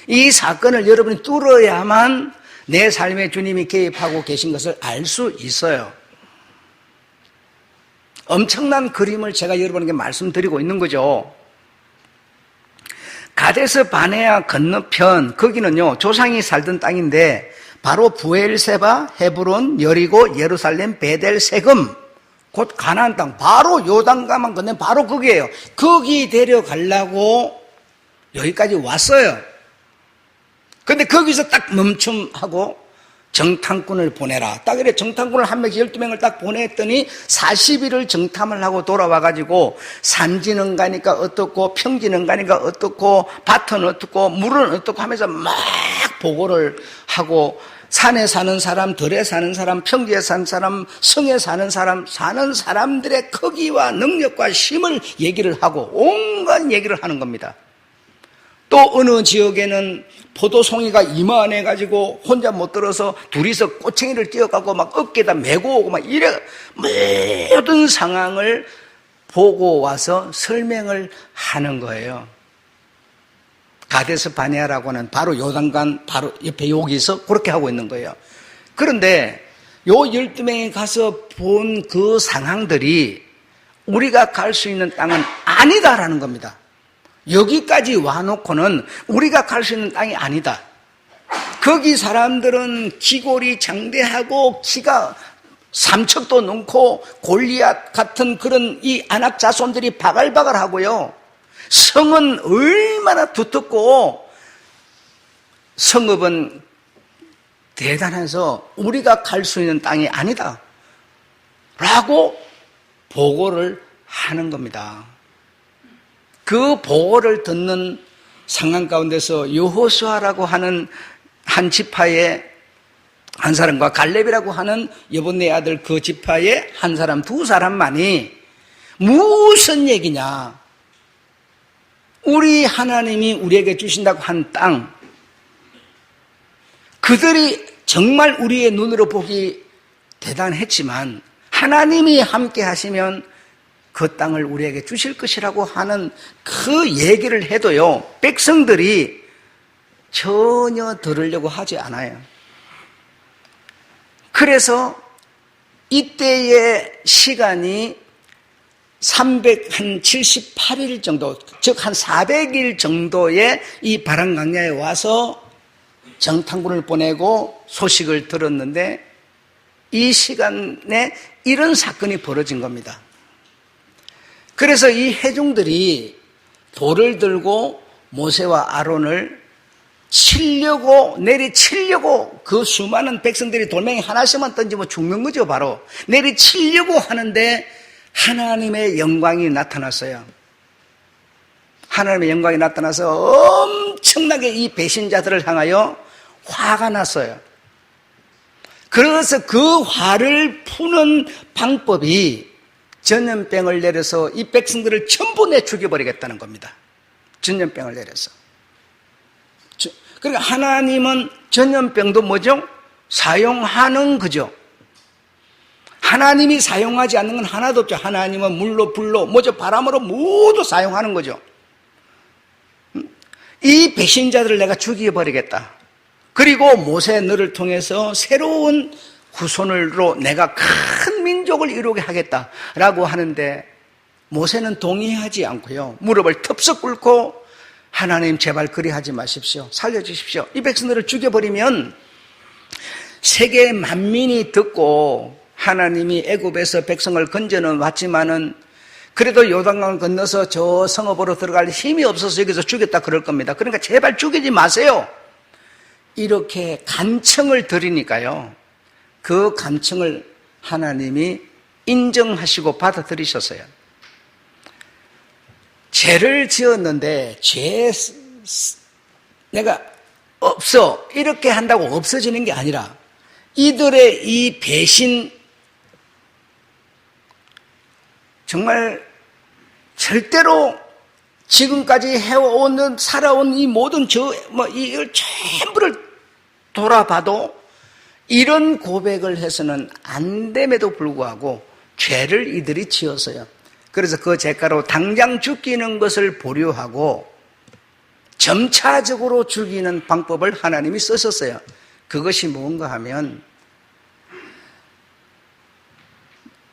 이 사건을 여러분이 뚫어야만 내 삶에 주님이 개입하고 계신 것을 알 수 있어요. 엄청난 그림을 제가 여러분에게 말씀드리고 있는 거죠. 가데스 바네아 건너편, 거기는요, 조상이 살던 땅인데 바로 부엘세바, 헤브론, 여리고, 예루살렘, 베델, 세금, 곧 가나안 땅, 바로 요단강만 건너면 바로 거기예요. 거기 데려가려고 여기까지 왔어요. 근데 거기서 딱 멈춤하고 정탐꾼을 보내라. 딱 이래 정탐꾼을 한 명씩 12명을 딱 보냈더니 40일을 정탐을 하고 돌아와가지고 산지는 가니까 어떻고 평지는 가니까 어떻고 밭은 어떻고 물은 어떻고 하면서 막 보고를 하고 산에 사는 사람, 들에 사는 사람, 평지에 사는 사람, 성에 사는 사람들의 크기와 능력과 힘을 얘기를 하고 온갖 얘기를 하는 겁니다. 또 어느 지역에는 포도송이가 이만해가지고 혼자 못 들어서 둘이서 꼬챙이를 찧어갖고 막 어깨에다 메고 오고 막 이래 모든 상황을 보고 와서 설명을 하는 거예요. 가데스 바네아라고 하는 바로 요단강 바로 옆에 여기서 그렇게 하고 있는 거예요. 그런데 요 12명이 가서 본 그 상황들이 우리가 갈 수 있는 땅은 아니다라는 겁니다. 여기까지 와놓고는 우리가 갈 수 있는 땅이 아니다. 거기 사람들은 기골이 장대하고 키가 3척도 넘고 골리앗 같은 그런 이 아낙 자손들이 바글바글하고요. 성은 얼마나 두텁고 성읍은 대단해서 우리가 갈 수 있는 땅이 아니다 라고 보고를 하는 겁니다. 그 보고를 듣는 상황 가운데서 여호수아라고 하는 한 지파의 한 사람과 갈렙이라고 하는 여분네 아들 그 지파의 한 사람, 두 사람만이 무슨 얘기냐, 우리 하나님이 우리에게 주신다고 한 땅, 그들이 정말 우리의 눈으로 보기 대단했지만 하나님이 함께 하시면 그 땅을 우리에게 주실 것이라고 하는 그 얘기를 해도요, 백성들이 전혀 들으려고 하지 않아요. 그래서 이때의 시간이 378일 정도, 즉 한 400일 정도의 이 바람강야에 와서 정탐꾼을 보내고 소식을 들었는데 이 시간에 이런 사건이 벌어진 겁니다. 그래서 이 회중들이 돌을 들고 모세와 아론을 내리치려고 그 수많은 백성들이 돌멩이 하나씩만 던지면 죽는 거죠, 바로. 내리치려고 하는데 하나님의 영광이 나타났어요. 하나님의 영광이 나타나서 엄청나게 이 배신자들을 향하여 화가 났어요. 그래서 그 화를 푸는 방법이 전염병을 내려서 이 백성들을 전부 내 죽여버리겠다는 겁니다. 전염병을 내려서. 그러니까 하나님은 전염병도 뭐죠? 사용하는 거죠. 하나님이 사용하지 않는 건 하나도 없죠. 하나님은 물로, 불로, 뭐죠? 바람으로 모두 사용하는 거죠. 이 배신자들을 내가 죽여버리겠다. 그리고 모세 너를 통해서 새로운 후손으로 내가 큰 민족을 이루게 하겠다라고 하는데 모세는 동의하지 않고요. 무릎을 텁썩 꿇고 하나님 제발 그리하지 마십시오. 살려주십시오. 이 백성들을 죽여버리면 세계 만민이 듣고 하나님이 애굽에서 백성을 건져는 왔지만은 그래도 요단강을 건너서 저 성읍으로 들어갈 힘이 없어서 여기서 죽였다 그럴 겁니다. 그러니까 제발 죽이지 마세요. 이렇게 간청을 드리니까요. 그 간청을 하나님이 인정하시고 받아들이셨어요. 죄를 지었는데 내가 없어 이렇게 한다고 없어지는 게 아니라 이들의 이 배신, 정말 절대로 지금까지 살아온 이 모든 이걸 전부를 돌아봐도 이런 고백을 해서는 안 됨에도 불구하고 죄를 이들이 지었어요. 그래서 그 죄가로 당장 죽이는 것을 보류하고 점차적으로 죽이는 방법을 하나님이 쓰셨어요. 그것이 뭔가 하면,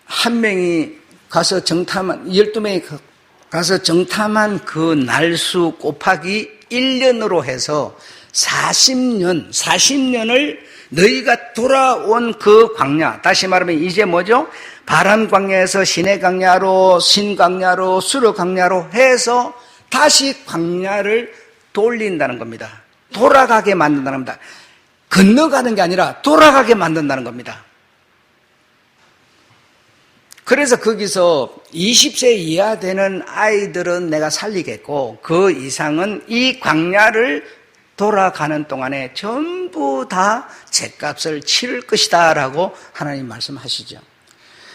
한 명이 가서 12명이 가서 정탐한 그 날수 곱하기 1년으로 해서 40년을 너희가 돌아온 그 광야, 다시 말하면 이제 뭐죠? 바람 광야에서 시내 광야로, 신 광야로, 수르 광야로 해서 다시 광야를 돌린다는 겁니다. 돌아가게 만든다는 겁니다. 건너가는 게 아니라 돌아가게 만든다는 겁니다. 그래서 거기서 20세 이하 되는 아이들은 내가 살리겠고 그 이상은 이 광야를 돌아가는 동안에 전부 다 죗값을 치를 것이다 라고 하나님 말씀하시죠.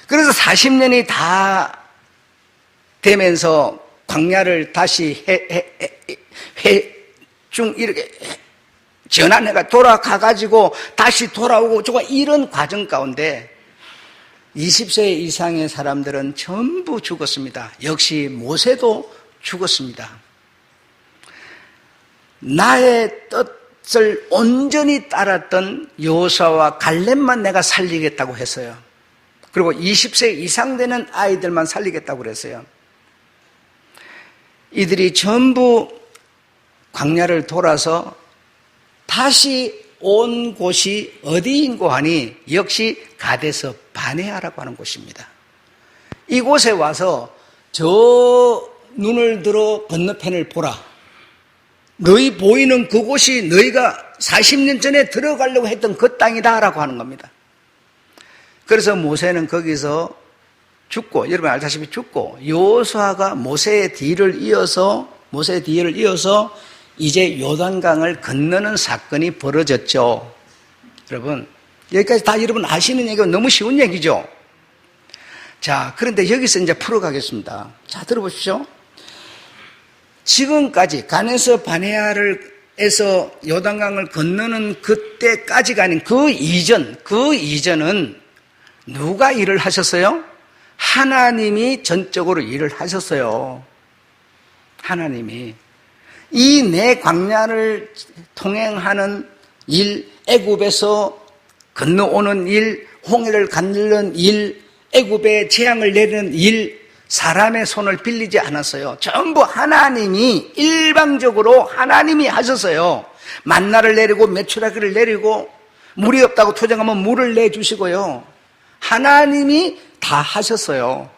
그래서 40년이 다 되면서 광야를 다시 이렇게 전환해가 돌아가가지고 다시 돌아오고 이런 과정 가운데 20세 이상의 사람들은 전부 죽었습니다. 역시 모세도 죽었습니다. 나의 뜻을 온전히 따랐던 여호수아와 갈렙만 내가 살리겠다고 했어요. 그리고 20세 이상 되는 아이들만 살리겠다고 그랬어요. 이들이 전부 광야를 돌아서 다시 온 곳이 어디인고 하니 역시 가데스 바네아라고 하는 곳입니다. 이곳에 와서 저 눈을 들어 건너편을 보라. 너희 보이는 그곳이 너희가 40년 전에 들어가려고 했던 그 땅이다라고 하는 겁니다. 그래서 모세는 거기서 죽고, 여러분 알다시피 죽고, 여호수아가 모세의 뒤를 이어서 이제 요단강을 건너는 사건이 벌어졌죠. 여러분, 여기까지 다 여러분 아시는 얘기가 너무 쉬운 얘기죠. 자, 그런데 여기서 이제 풀어가겠습니다. 자, 들어보십시오. 지금까지 가데스 바네아에서 요단강을 건너는 그때까지가 아닌 그 이전은 누가 일을 하셨어요? 하나님이 전적으로 일을 하셨어요. 하나님이. 이 내 광야를 통행하는 일, 애굽에서 건너오는 일, 홍해를 가르는 일, 애굽에 재앙을 내리는 일, 사람의 손을 빌리지 않았어요. 전부 하나님이 일방적으로 하나님이 하셨어요. 만나를 내리고 메추라기를 내리고 물이 없다고 투정하면 물을 내주시고요. 하나님이 다 하셨어요.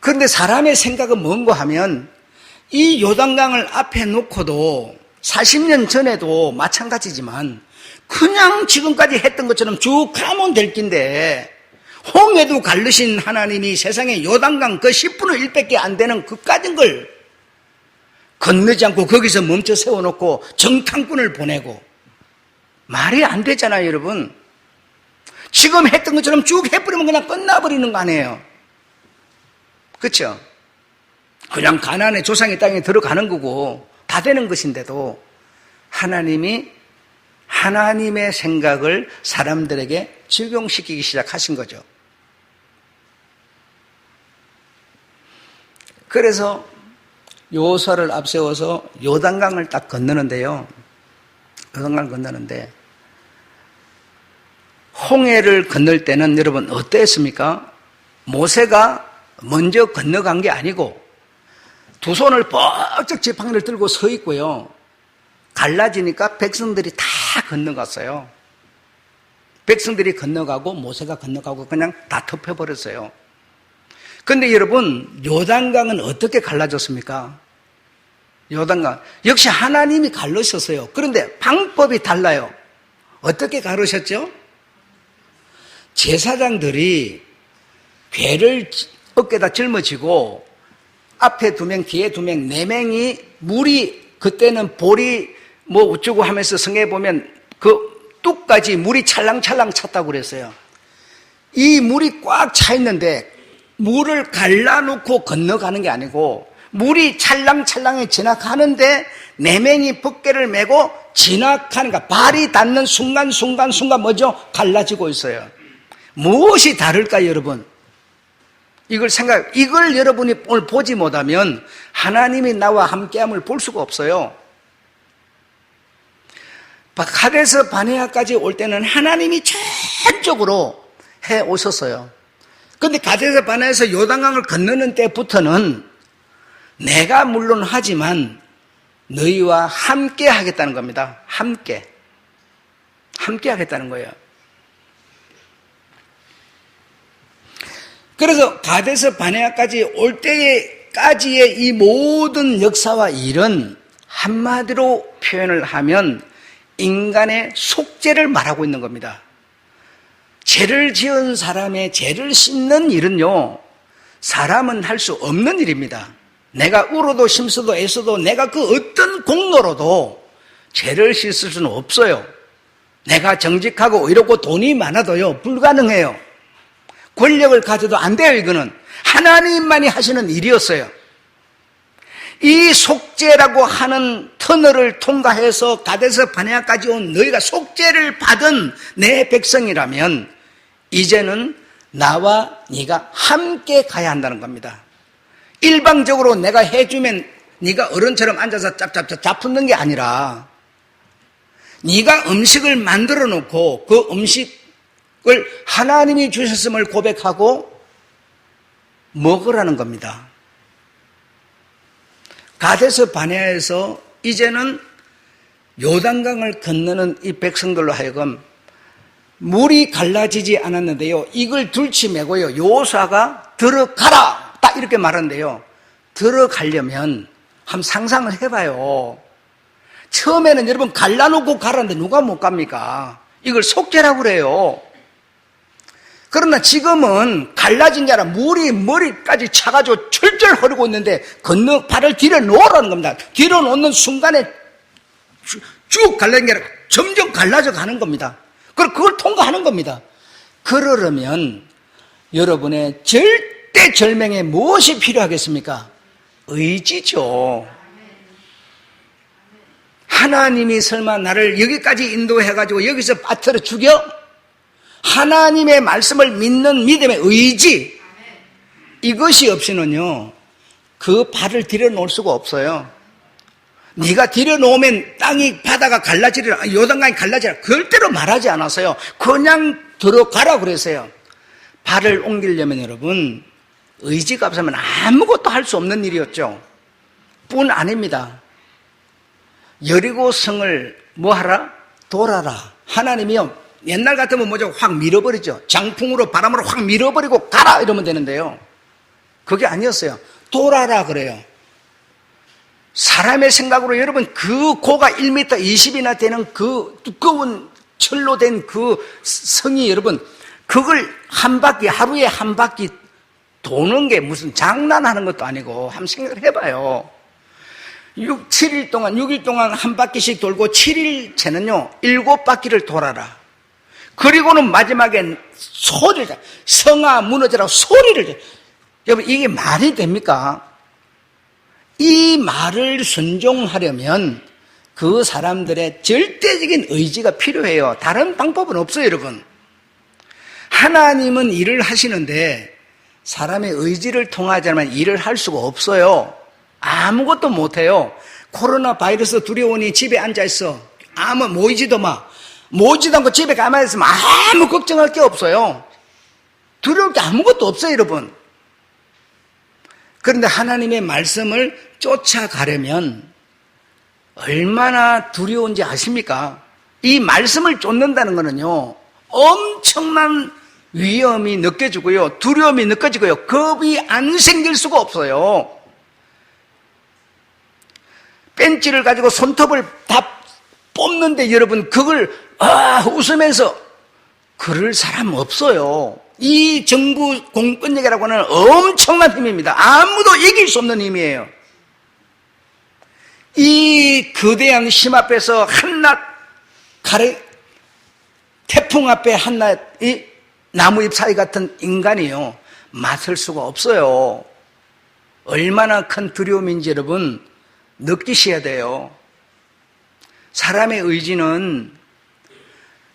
그런데 사람의 생각은 뭔가 하면 이 요단강을 앞에 놓고도 40년 전에도 마찬가지지만 그냥 지금까지 했던 것처럼 쭉 가면 될 낀데 홍해도 갈르신 하나님이 세상에 요단강 그 10분의 1밖에 안 되는 그까진 걸 건너지 않고 거기서 멈춰 세워놓고 정탐꾼을 보내고 말이 안 되잖아요, 여러분. 지금 했던 것처럼 쭉 해버리면 그냥 끝나버리는 거 아니에요. 그렇죠? 그냥 가나안의 조상의 땅에 들어가는 거고 다 되는 것인데도 하나님이 하나님의 생각을 사람들에게 적용시키기 시작하신 거죠. 그래서 여호수아를 앞세워서 요단강을 딱 건너는데요. 요단강을 건너는데 홍해를 건널 때는 여러분 어땠습니까? 모세가 먼저 건너간 게 아니고 두 손을 뻗쩍 지팡이를 들고 서 있고요. 갈라지니까 백성들이 다 건너갔어요. 백성들이 건너가고 모세가 건너가고 그냥 다 덮여버렸어요. 그런데 여러분 요단강은 어떻게 갈라졌습니까? 요단강 역시 하나님이 갈르셨어요. 그런데 방법이 달라요. 어떻게 가르셨죠? 제사장들이 괴를 어깨에다 짊어지고 앞에 2명, 뒤에 2명, 4명이 물이 그때는 볼이 뭐 어쩌고 하면서 성경에 보면 그 뚝까지 물이 찰랑찰랑 찼다고 그랬어요. 이 물이 꽉 차 있는데 물을 갈라놓고 건너가는 게 아니고 물이 찰랑찰랑히 지나가는데 4명이 덮개를 메고 지나가는 거 발이 닿는 순간 뭐죠? 갈라지고 있어요. 무엇이 다를까요, 여러분? 이걸 여러분이 오늘 보지 못하면 하나님이 나와 함께함을 볼 수가 없어요. 가데스 바네아까지 올 때는 하나님이 전적으로 해 오셨어요. 그런데 가데스 바네아에서 요단강을 건너는 때부터는 내가 물론 하지만 너희와 함께 하겠다는 겁니다. 함께 하겠다는 거예요. 그래서 가데스 바네아까지 올 때까지의 이 모든 역사와 일은 한마디로 표현을 하면 인간의 속죄를 말하고 있는 겁니다. 죄를 지은 사람의 죄를 씻는 일은요, 사람은 할 수 없는 일입니다. 내가 울어도 심어도 애써도 내가 그 어떤 공로로도 죄를 씻을 수는 없어요. 내가 정직하고 의롭고 돈이 많아도요, 불가능해요. 권력을 가져도 안 돼요. 이거는 하나님만이 하시는 일이었어요. 이 속죄라고 하는 터널을 통과해서 가데스 바네아까지 온 너희가 속죄를 받은 내 백성이라면 이제는 나와 네가 함께 가야 한다는 겁니다. 일방적으로 내가 해주면 네가 어른처럼 앉아서 짭짭짭 잡붙는 게 아니라 네가 음식을 만들어 놓고 그 음식을 하나님이 주셨음을 고백하고 먹으라는 겁니다. 가데스 바네아에서 이제는 요단강을 건너는 이 백성들로 하여금 물이 갈라지지 않았는데요, 이걸 들치매고요, 여호수아가 들어가라 딱 이렇게 말하는데요, 들어가려면 한번 상상을 해봐요. 처음에는 여러분 갈라놓고 가라는데 누가 못 갑니까? 이걸 속죄라고 그래요. 그러나 지금은 갈라진 게 아니라 물이 머리까지 차가지고 철철 흐르고 있는데 발을 뒤로 놓으라는 겁니다. 뒤로 놓는 순간에 쭉 갈라진 게 아니라 점점 갈라져 가는 겁니다. 그걸 통과하는 겁니다. 그러려면 여러분의 절대절명에 무엇이 필요하겠습니까? 의지죠. 하나님이 설마 나를 여기까지 인도해가지고 여기서 빠뜨려 죽여? 하나님의 말씀을 믿는 믿음의 의지, 이것이 없이는요 그 발을 들여놓을 수가 없어요. 네가 들여놓으면 땅이 바다가 갈라지리라, 요단강이 갈라지리라 절대로 말하지 않았어요. 그냥 들어가라 그랬어요. 발을 옮기려면 여러분 의지가 없으면 아무것도 할 수 없는 일이었죠. 뿐 아닙니다. 여리고 성을 뭐하라? 돌아라. 하나님이요 옛날 같으면 뭐죠? 확 밀어버리죠. 장풍으로 바람으로 확 밀어버리고 가라 이러면 되는데요, 그게 아니었어요. 돌아라 그래요. 사람의 생각으로 여러분 그 고가 1m 20이나 되는 그 두꺼운 철로 된 그 성이 여러분 그걸 한 바퀴, 하루에 한 바퀴 도는 게 무슨 장난하는 것도 아니고 한번 생각을 해봐요. 6일 동안 한 바퀴씩 돌고 7일째는요 7바퀴를 돌아라. 그리고는 마지막엔 소리를, 성아 무너져라 소리를. 여러분 이게 말이 됩니까? 이 말을 순종하려면 그 사람들의 절대적인 의지가 필요해요. 다른 방법은 없어요. 여러분 하나님은 일을 하시는데 사람의 의지를 통하지 않으면 일을 할 수가 없어요. 아무것도 못해요. 코로나 바이러스 두려우니 집에 앉아있어. 아무 모이지도 마. 모이지도 않고 집에 가만히 있으면 아무 걱정할 게 없어요. 두려울 게 아무것도 없어요. 여러분 그런데 하나님의 말씀을 쫓아가려면 얼마나 두려운지 아십니까? 이 말씀을 쫓는다는 거는요 엄청난 위험이 느껴지고요, 두려움이 느껴지고요, 겁이 안 생길 수가 없어요. 벤치를 가지고 손톱을 다 뽑는데 여러분 그걸 웃으면서 그럴 사람 없어요. 이 정부 공권력이라고 하는 엄청난 힘입니다. 아무도 이길 수 없는 힘이에요. 이 거대한 힘 앞에서 한낱 태풍 앞에 한낱 이 나무잎 사이 같은 인간이요, 맞설 수가 없어요. 얼마나 큰 두려움인지 여러분 느끼셔야 돼요. 사람의 의지는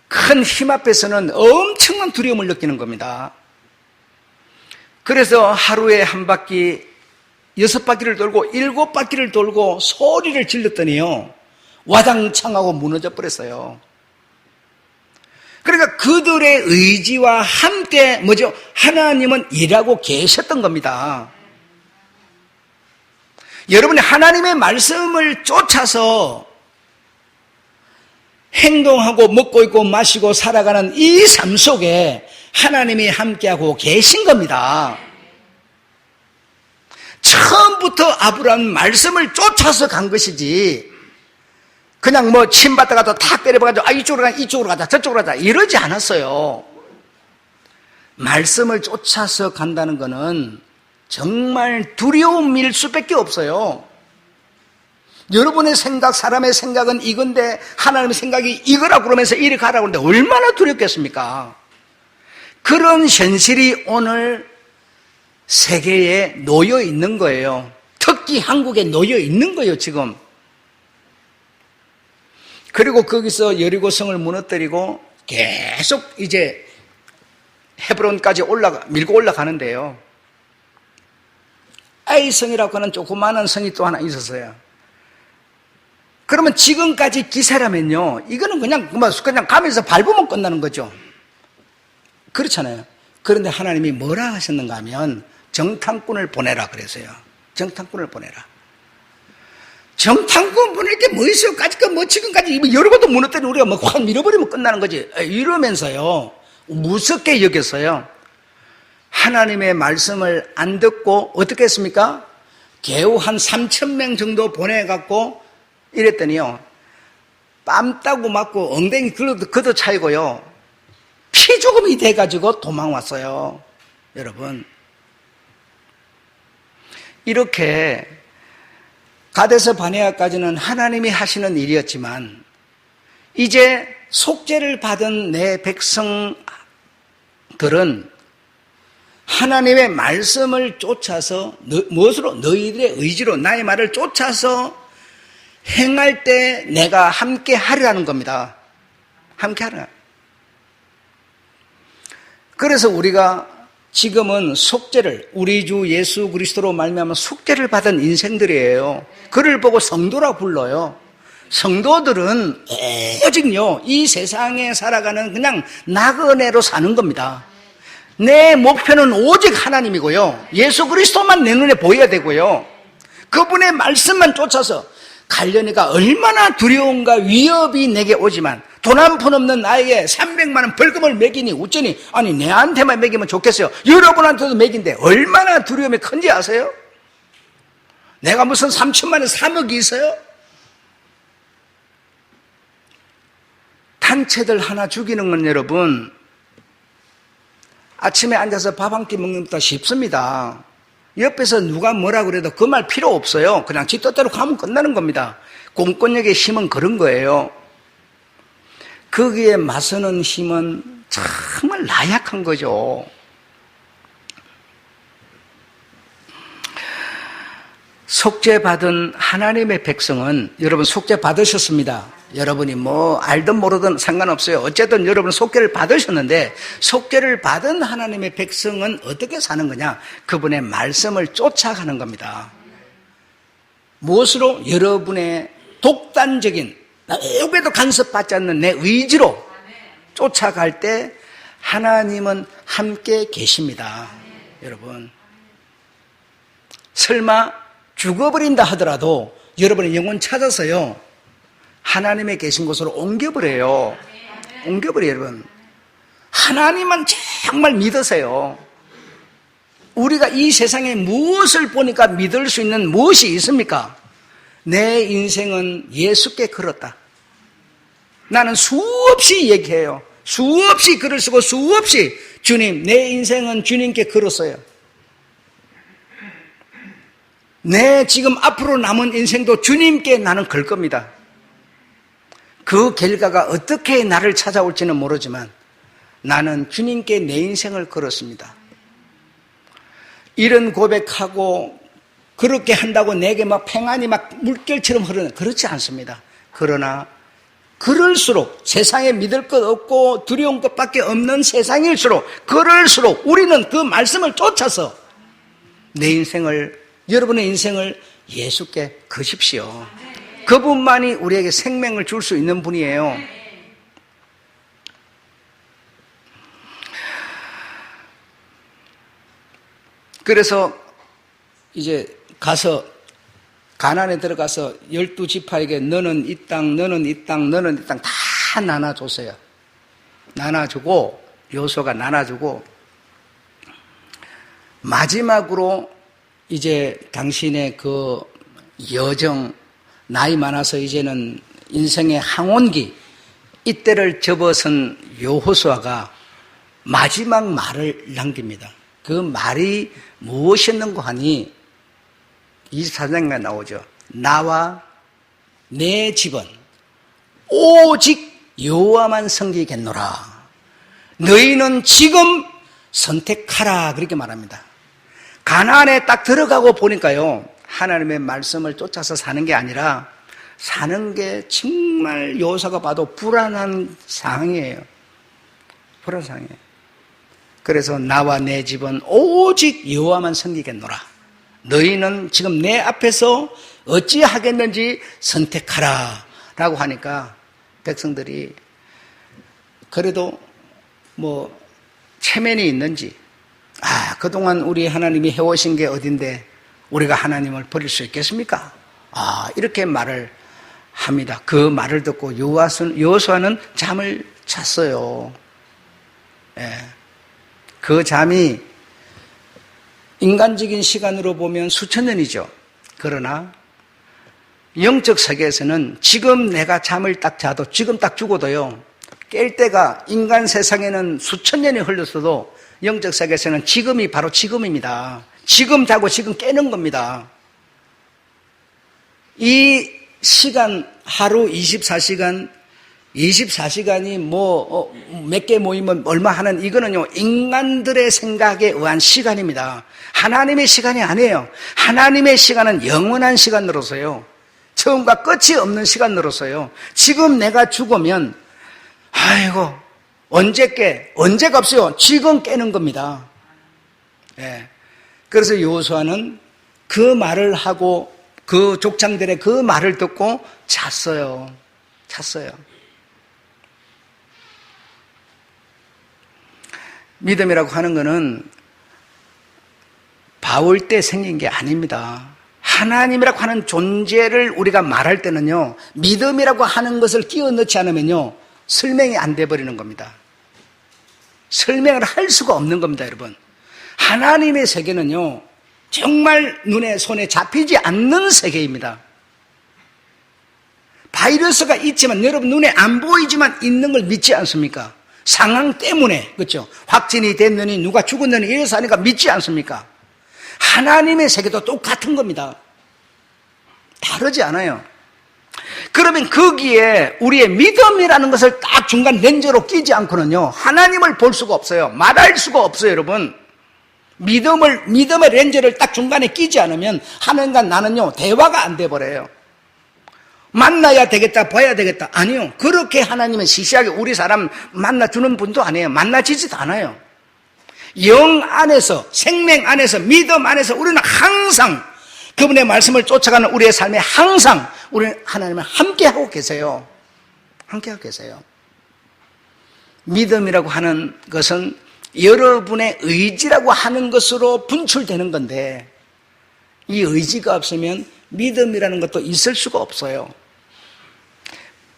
큰 힘 앞에서는 엄청난 두려움을 느끼는 겁니다. 그래서 하루에 한 바퀴, 6바퀴를 돌고 7바퀴를 돌고 소리를 질렀더니요, 와장창 하고 무너져 버렸어요. 그러니까 그들의 의지와 함께 뭐죠? 하나님은 일하고 계셨던 겁니다. 여러분이 하나님의 말씀을 쫓아서 행동하고 먹고 있고 마시고 살아가는 이 삶 속에 하나님이 함께하고 계신 겁니다. 처음부터 아브라함은 말씀을 쫓아서 간 것이지, 그냥 뭐 침받다 가다 탁 때려봐가지고 이쪽으로 가자 저쪽으로 가자 이러지 않았어요. 말씀을 쫓아서 간다는 것은 정말 두려움일 수밖에 없어요. 여러분의 생각, 사람의 생각은 이건데 하나님의 생각이 이거라고 그러면서 이리 가라고 하는데 얼마나 두렵겠습니까? 그런 현실이 오늘 세계에 놓여 있는 거예요. 특히 한국에 놓여 있는 거예요, 지금. 그리고 거기서 여리고성을 무너뜨리고 계속 이제 헤브론까지 밀고 올라가는데요. 아이성이라고 하는 조그마한 성이 또 하나 있었어요. 그러면 지금까지 기세라면요, 이거는 그냥 가면서 밟으면 끝나는 거죠. 그렇잖아요. 그런데 하나님이 뭐라 하셨는가 하면 정탐꾼을 보내라 그랬어요. 정탐꾼을 보내라. 정탐꾼 보낼 게 뭐 있어요? 지금까지 여러 번도 무너뜨리고 우리가 확 밀어버리면 끝나는 거지. 이러면서요, 무섭게 여겼어요. 하나님의 말씀을 안 듣고 어떻게 했습니까? 겨우 한 3,000명 정도 보내갖고 이랬더니요, 뺨 따고 맞고 엉덩이 걷어 차이고요, 피조금이 돼가지고 도망왔어요. 여러분, 이렇게 가데스 바네아까지는 하나님이 하시는 일이었지만, 이제 속죄를 받은 내 백성들은 하나님의 말씀을 쫓아서 무엇으로? 너희들의 의지로 나의 말을 쫓아서 행할 때 내가 함께 하리라는 겁니다. 함께 하라. 그래서 우리가 지금은 속죄를, 우리 주 예수 그리스도로 말미암아 속죄를 받은 인생들이에요. 그를 보고 성도라 불러요. 성도들은 오직요, 이 세상에 살아가는 그냥 나그네로 사는 겁니다. 내 목표는 오직 하나님이고요, 예수 그리스도만 내 눈에 보여야 되고요, 그분의 말씀만 쫓아서 가려니까 얼마나 두려움과 위협이 내게 오지만 돈 한 푼 없는 나에게 300만 원 벌금을 매기니 어쩌니, 아니 내한테만 매기면 좋겠어요. 여러분한테도 매긴데 얼마나 두려움이 큰지 아세요? 내가 무슨 3천만 원 3억이 있어요? 단체들 하나 죽이는 건 여러분, 아침에 앉아서 밥 한 끼 먹는 것보다 쉽습니다. 옆에서 누가 뭐라 그래도 그 말 필요 없어요. 그냥 지 뜻대로 가면 끝나는 겁니다. 공권력의 힘은 그런 거예요. 거기에 맞서는 힘은 정말 나약한 거죠. 속죄받은 하나님의 백성은, 여러분 속죄 받으셨습니다. 여러분이 뭐 알든 모르든 상관없어요. 어쨌든 여러분 속죄를 받으셨는데, 속죄를 받은 하나님의 백성은 어떻게 사는 거냐? 그분의 말씀을 쫓아가는 겁니다. 무엇으로? 여러분의 독단적인, 누구에도 간섭받지 않는 내 의지로 쫓아갈 때 하나님은 함께 계십니다. 여러분, 설마 죽어버린다 하더라도 여러분의 영혼 찾아서요, 하나님의 계신 곳으로 옮겨버려요. 옮겨버려요. 여러분, 하나님만 정말 믿으세요. 우리가 이 세상에 무엇을 보니까 믿을 수 있는 무엇이 있습니까? 내 인생은 예수께 걸었다. 나는 수없이 얘기해요. 수없이 글을 쓰고 수없이 주님, 내 인생은 주님께 걸었어요. 내 지금 앞으로 남은 인생도 주님께 나는 걸 겁니다. 그 결과가 어떻게 나를 찾아올지는 모르지만 나는 주님께 내 인생을 걸었습니다. 이런 고백하고 그렇게 한다고 내게 막 평안이 막 물결처럼 흐르는, 그렇지 않습니다. 그러나 그럴수록 세상에 믿을 것 없고 두려운 것밖에 없는 세상일수록 그럴수록 우리는 그 말씀을 쫓아서 내 인생을, 여러분의 인생을 예수께 거십시오. 그분만이 우리에게 생명을 줄 수 있는 분이에요. 그래서 이제 가서 가나안에 들어가서 12지파에게 너는 이 땅, 너는 이 땅, 너는 이 땅 다 나눠줬어요. 나눠주고 여호수아가 나눠주고 마지막으로 이제 당신의 그 여정, 나이 많아서 이제는 인생의 항원기, 이때를 접어선 여호수아가 마지막 말을 남깁니다. 그 말이 무엇이었는가 하니 24장에 나오죠. 나와 내 집은 오직 여호와만 섬기겠노라. 너희는 지금 선택하라. 그렇게 말합니다. 가나안에 딱 들어가고 보니까요, 하나님의 말씀을 쫓아서 사는 게 아니라 사는 게 정말 여호수아가 봐도 불안한 상황이에요. 불안한 상황이에요. 그래서 나와 내 집은 오직 여호와만 섬기겠노라. 너희는 지금 내 앞에서 어찌하겠는지 선택하라 라고 하니까 백성들이 그래도 뭐 체면이 있는지, 그동안 우리 하나님이 해오신 게 어딘데 우리가 하나님을 버릴 수 있겠습니까? 이렇게 말을 합니다. 그 말을 듣고 여호수아는 잠을 잤어요. 예. 그 잠이 인간적인 시간으로 보면 수천 년이죠. 그러나 영적 세계에서는 지금 내가 잠을 딱 자도, 지금 딱 죽어도요, 깰 때가 인간 세상에는 수천 년이 흘렀어도 영적 세계에서는 지금이 바로 지금입니다. 지금 자고 지금 깨는 겁니다. 이 시간, 하루 24시간, 24시간이 몇 개 모이면 얼마 하는, 이거는요, 인간들의 생각에 의한 시간입니다. 하나님의 시간이 아니에요. 하나님의 시간은 영원한 시간으로서요, 처음과 끝이 없는 시간으로서요, 지금 내가 죽으면, 아이고, 언제 깨? 언제가 없어요. 지금 깨는 겁니다. 예. 그래서 여호수아는 그 말을 하고, 그 족장들의 그 말을 듣고 잤어요. 믿음이라고 하는 것은 바울 때 생긴 게 아닙니다. 하나님이라고 하는 존재를 우리가 말할 때는요, 믿음이라고 하는 것을 끼워 넣지 않으면요, 설명이 안 돼버리는 겁니다. 설명을 할 수가 없는 겁니다, 여러분. 하나님의 세계는요, 정말 눈에 손에 잡히지 않는 세계입니다. 바이러스가 있지만, 여러분 눈에 안 보이지만 있는 걸 믿지 않습니까? 상황 때문에, 그렇죠? 확진이 됐느니 누가 죽었느니 이래서 하니까 믿지 않습니까? 하나님의 세계도 똑같은 겁니다. 다르지 않아요. 그러면 거기에 우리의 믿음이라는 것을 딱 중간 렌즈로 끼지 않고는요, 하나님을 볼 수가 없어요. 말할 수가 없어요, 여러분. 믿음의 렌즈를 딱 중간에 끼지 않으면 하나님과 나는요, 대화가 안 돼버려요. 만나야 되겠다, 봐야 되겠다. 아니요. 그렇게 하나님은 시시하게 우리 사람 만나주는 분도 아니에요. 만나지지도 않아요. 영 안에서, 생명 안에서, 믿음 안에서 우리는 항상 그분의 말씀을 쫓아가는 우리의 삶에 항상 우리는 하나님을 함께하고 계세요. 함께하고 계세요. 믿음이라고 하는 것은 여러분의 의지라고 하는 것으로 분출되는 건데, 이 의지가 없으면 믿음이라는 것도 있을 수가 없어요.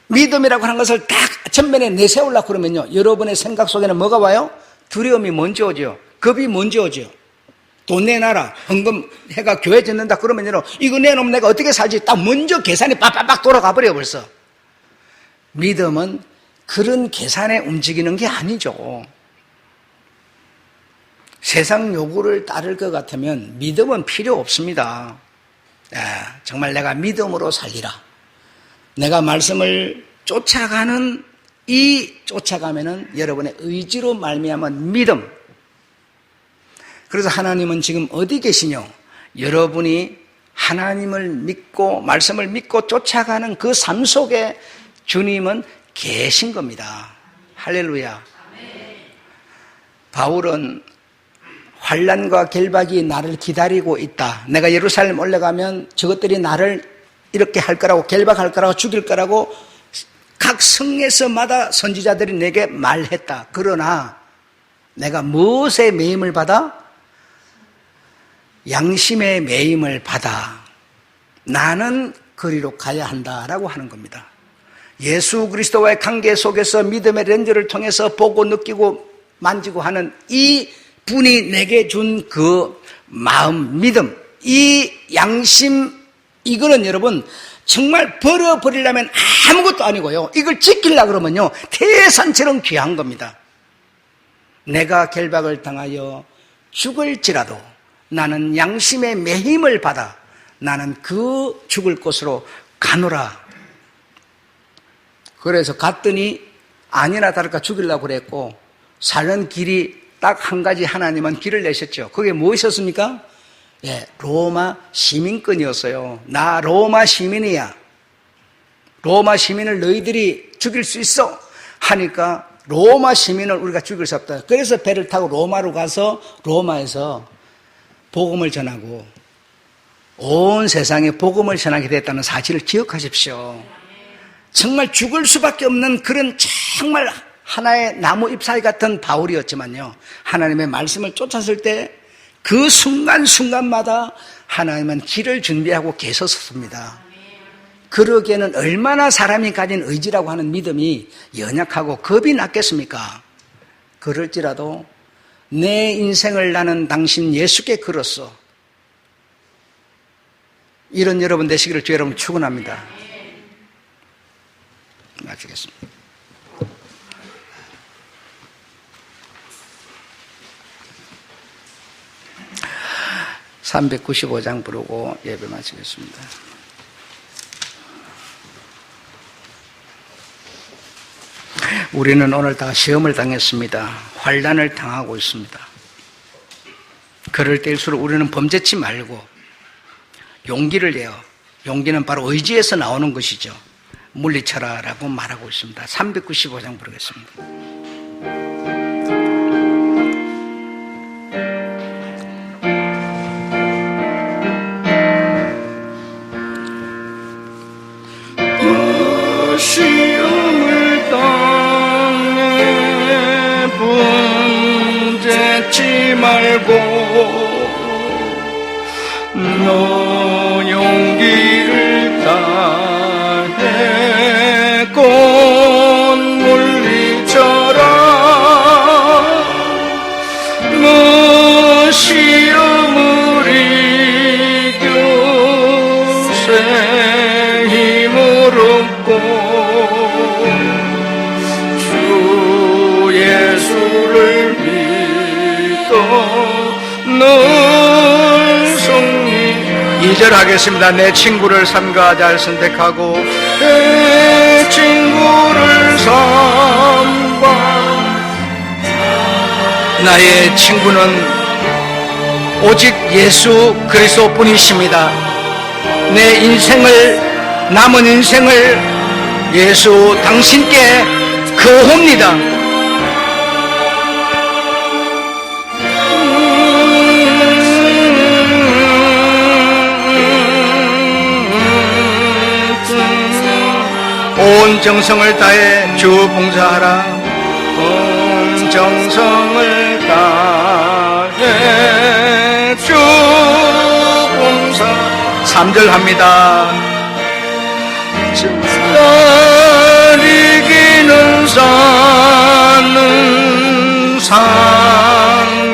믿음이라고 하는 것을 딱 전면에 내세우려고 그러면요, 여러분의 생각 속에는 뭐가 와요? 두려움이 먼저 오죠. 겁이 먼저 오죠. 돈 내놔라, 헌금 해가 교회 짓는다 그러면요, 이거 내놓으면 내가 어떻게 살지 딱 먼저 계산이 빡빡빡 돌아가 버려요. 벌써 믿음은 그런 계산에 움직이는 게 아니죠. 세상 요구를 따를 것 같으면 믿음은 필요 없습니다. 정말 내가 믿음으로 살리라. 내가 말씀을 쫓아가는 이 쫓아가면은 여러분의 의지로 말미암은 믿음. 그래서 하나님은 지금 어디 계시뇨? 여러분이 하나님을 믿고 말씀을 믿고 쫓아가는 그 삶 속에 주님은 계신 겁니다. 할렐루야. 바울은 환난과 결박이 나를 기다리고 있다. 내가 예루살렘 올라가면 저것들이 나를 이렇게 할 거라고, 결박할 거라고, 죽일 거라고 각 성에서마다 선지자들이 내게 말했다. 그러나 내가 무엇의 매임을 받아? 양심의 매임을 받아. 나는 그리로 가야 한다라고 하는 겁니다. 예수 그리스도와의 관계 속에서 믿음의 렌즈를 통해서 보고 느끼고 만지고 하는 이 분이 내게 준 그 마음, 믿음, 이 양심, 이거는 여러분 정말 버려버리려면 아무것도 아니고요. 이걸 지키려고 그러면요, 태산처럼 귀한 겁니다. 내가 결박을 당하여 죽을지라도 나는 양심의 매임을 받아 나는 그 죽을 곳으로 가노라. 그래서 갔더니 아니나 다를까 죽이려고 그랬고, 사는 길이 딱 한 가지 하나님은 길을 내셨죠. 그게 무엇이었습니까? 로마 시민권이었어요. 나 로마 시민이야. 로마 시민을 너희들이 죽일 수 있어 하니까 로마 시민을 우리가 죽일 수 없다. 그래서 배를 타고 로마로 가서 로마에서 복음을 전하고 온 세상에 복음을 전하게 됐다는 사실을 기억하십시오. 정말 죽을 수밖에 없는 그런 정말 하나의 나무 잎사귀 같은 바울이었지만요, 하나님의 말씀을 쫓았을 때 그 순간순간마다 하나님은 길을 준비하고 계셨습니다. 그러기에는 얼마나 사람이 가진 의지라고 하는 믿음이 연약하고 겁이 났겠습니까? 그럴지라도 내 인생을 나는 당신 예수께 걸었어. 이런 여러분 되시기를 주 여러분 축원합니다. 마치겠습니다. (395장) 부르고 예배 마치겠습니다. 우리는 오늘 다 시험을 당했습니다. 환난을 당하고 있습니다. 그럴 때일수록 우리는 범죄치 말고 용기를 내어, 용기는 바로 의지에서 나오는 것이죠. 물리쳐라 라고 말하고 있습니다. 395장 부르겠습니다. 시험을 당해 분재치 말고 너 용기를 다해 곧 물리쳐라. 너 시험을 이겨 새 힘을 얻고 주 예수를 믿어 늘 승리. 2절 하겠습니다. 내 친구를 삼가 잘 선택하고 내 친구를 삼가. 나의 친구는 오직 예수 그리스도뿐이십니다. 내 인생을, 남은 인생을 예수 당신께 거옵니다. 온 정성을 다해 주 봉사하라. 온 정성을 다해 주 봉사. 3절 합니다. 날 이기는 자는 상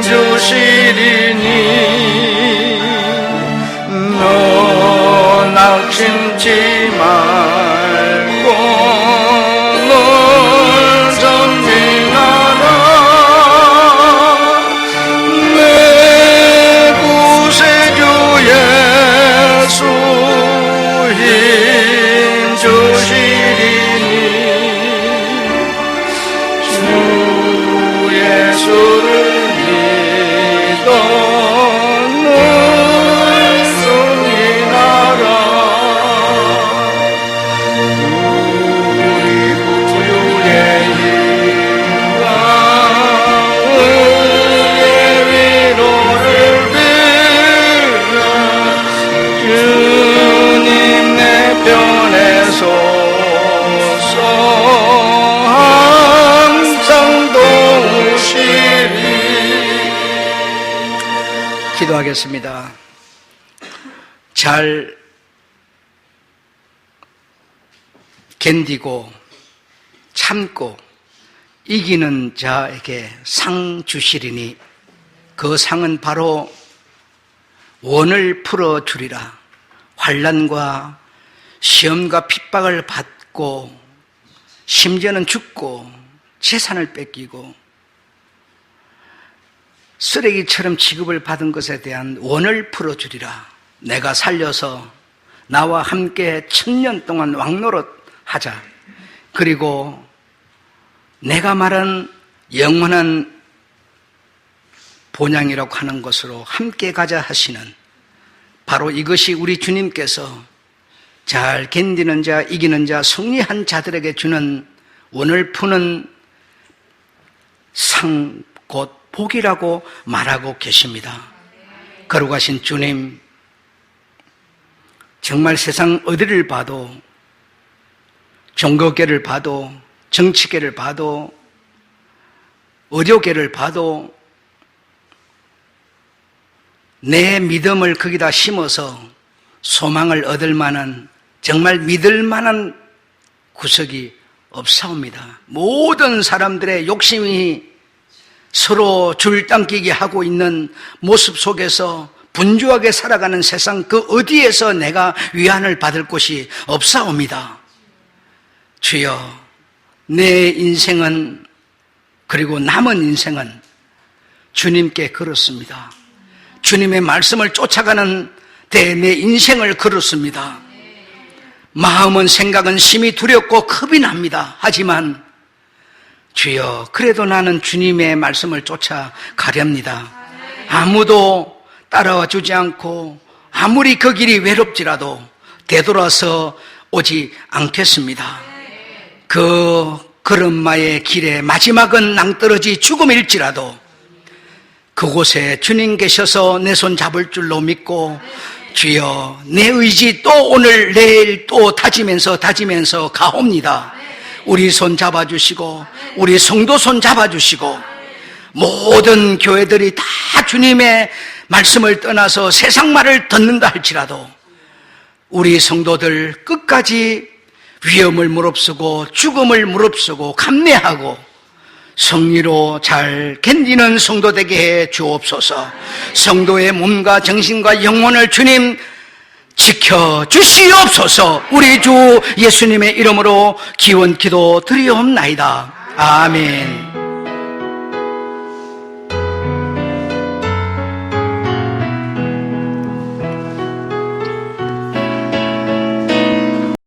주시리니 너 낙심치 말고 널 기도하겠습니다. 잘 견디고 참고 이기는 자에게 상 주시리니 그 상은 바로 원을 풀어주리라. 환난과 시험과 핍박을 받고 심지어는 죽고 재산을 뺏기고 쓰레기처럼 취급을 받은 것에 대한 원을 풀어주리라. 내가 살려서 나와 함께 1000년 동안 왕노릇 하자. 그리고 내가 말한 영원한 본향이라고 하는 것으로 함께 가자 하시는 바로 이것이 우리 주님께서 잘 견디는 자, 이기는 자, 승리한 자들에게 주는 원을 푸는 상, 곧 복이라고 말하고 계십니다. 거룩하신 주님, 정말 세상 어디를 봐도 종교계를 봐도 정치계를 봐도 의료계를 봐도 내 믿음을 거기다 심어서 소망을 얻을 만한 정말 믿을 만한 구석이 없사옵니다. 모든 사람들의 욕심이 서로 줄당기게 하고 있는 모습 속에서 분주하게 살아가는 세상 그 어디에서 내가 위안을 받을 곳이 없사옵니다. 주여, 내 인생은 그리고 남은 인생은 주님께 걸었습니다. 주님의 말씀을 쫓아가는 데 내 인생을 걸었습니다. 마음은 생각은 심히 두렵고 겁이 납니다. 하지만 주여, 그래도 나는 주님의 말씀을 쫓아가렵니다. 아무도 따라와 주지 않고 아무리 그 길이 외롭지라도 되돌아서 오지 않겠습니다. 그 걸음마의 길의 마지막은 낭떠러지 죽음일지라도 그곳에 주님 계셔서 내 손 잡을 줄로 믿고 주여, 내 의지 또 오늘 내일 또 다지면서 가옵니다. 우리 손 잡아주시고 우리 성도 손 잡아주시고 모든 교회들이 다 주님의 말씀을 떠나서 세상 말을 듣는다 할지라도 우리 성도들 끝까지 위험을 무릅쓰고 죽음을 무릅쓰고 감내하고 성리로 잘 견디는 성도 되게 해 주옵소서. 성도의 몸과 정신과 영혼을 주님 지켜주시옵소서. 우리 주 예수님의 이름으로 기원 기도 드리옵나이다. 아멘.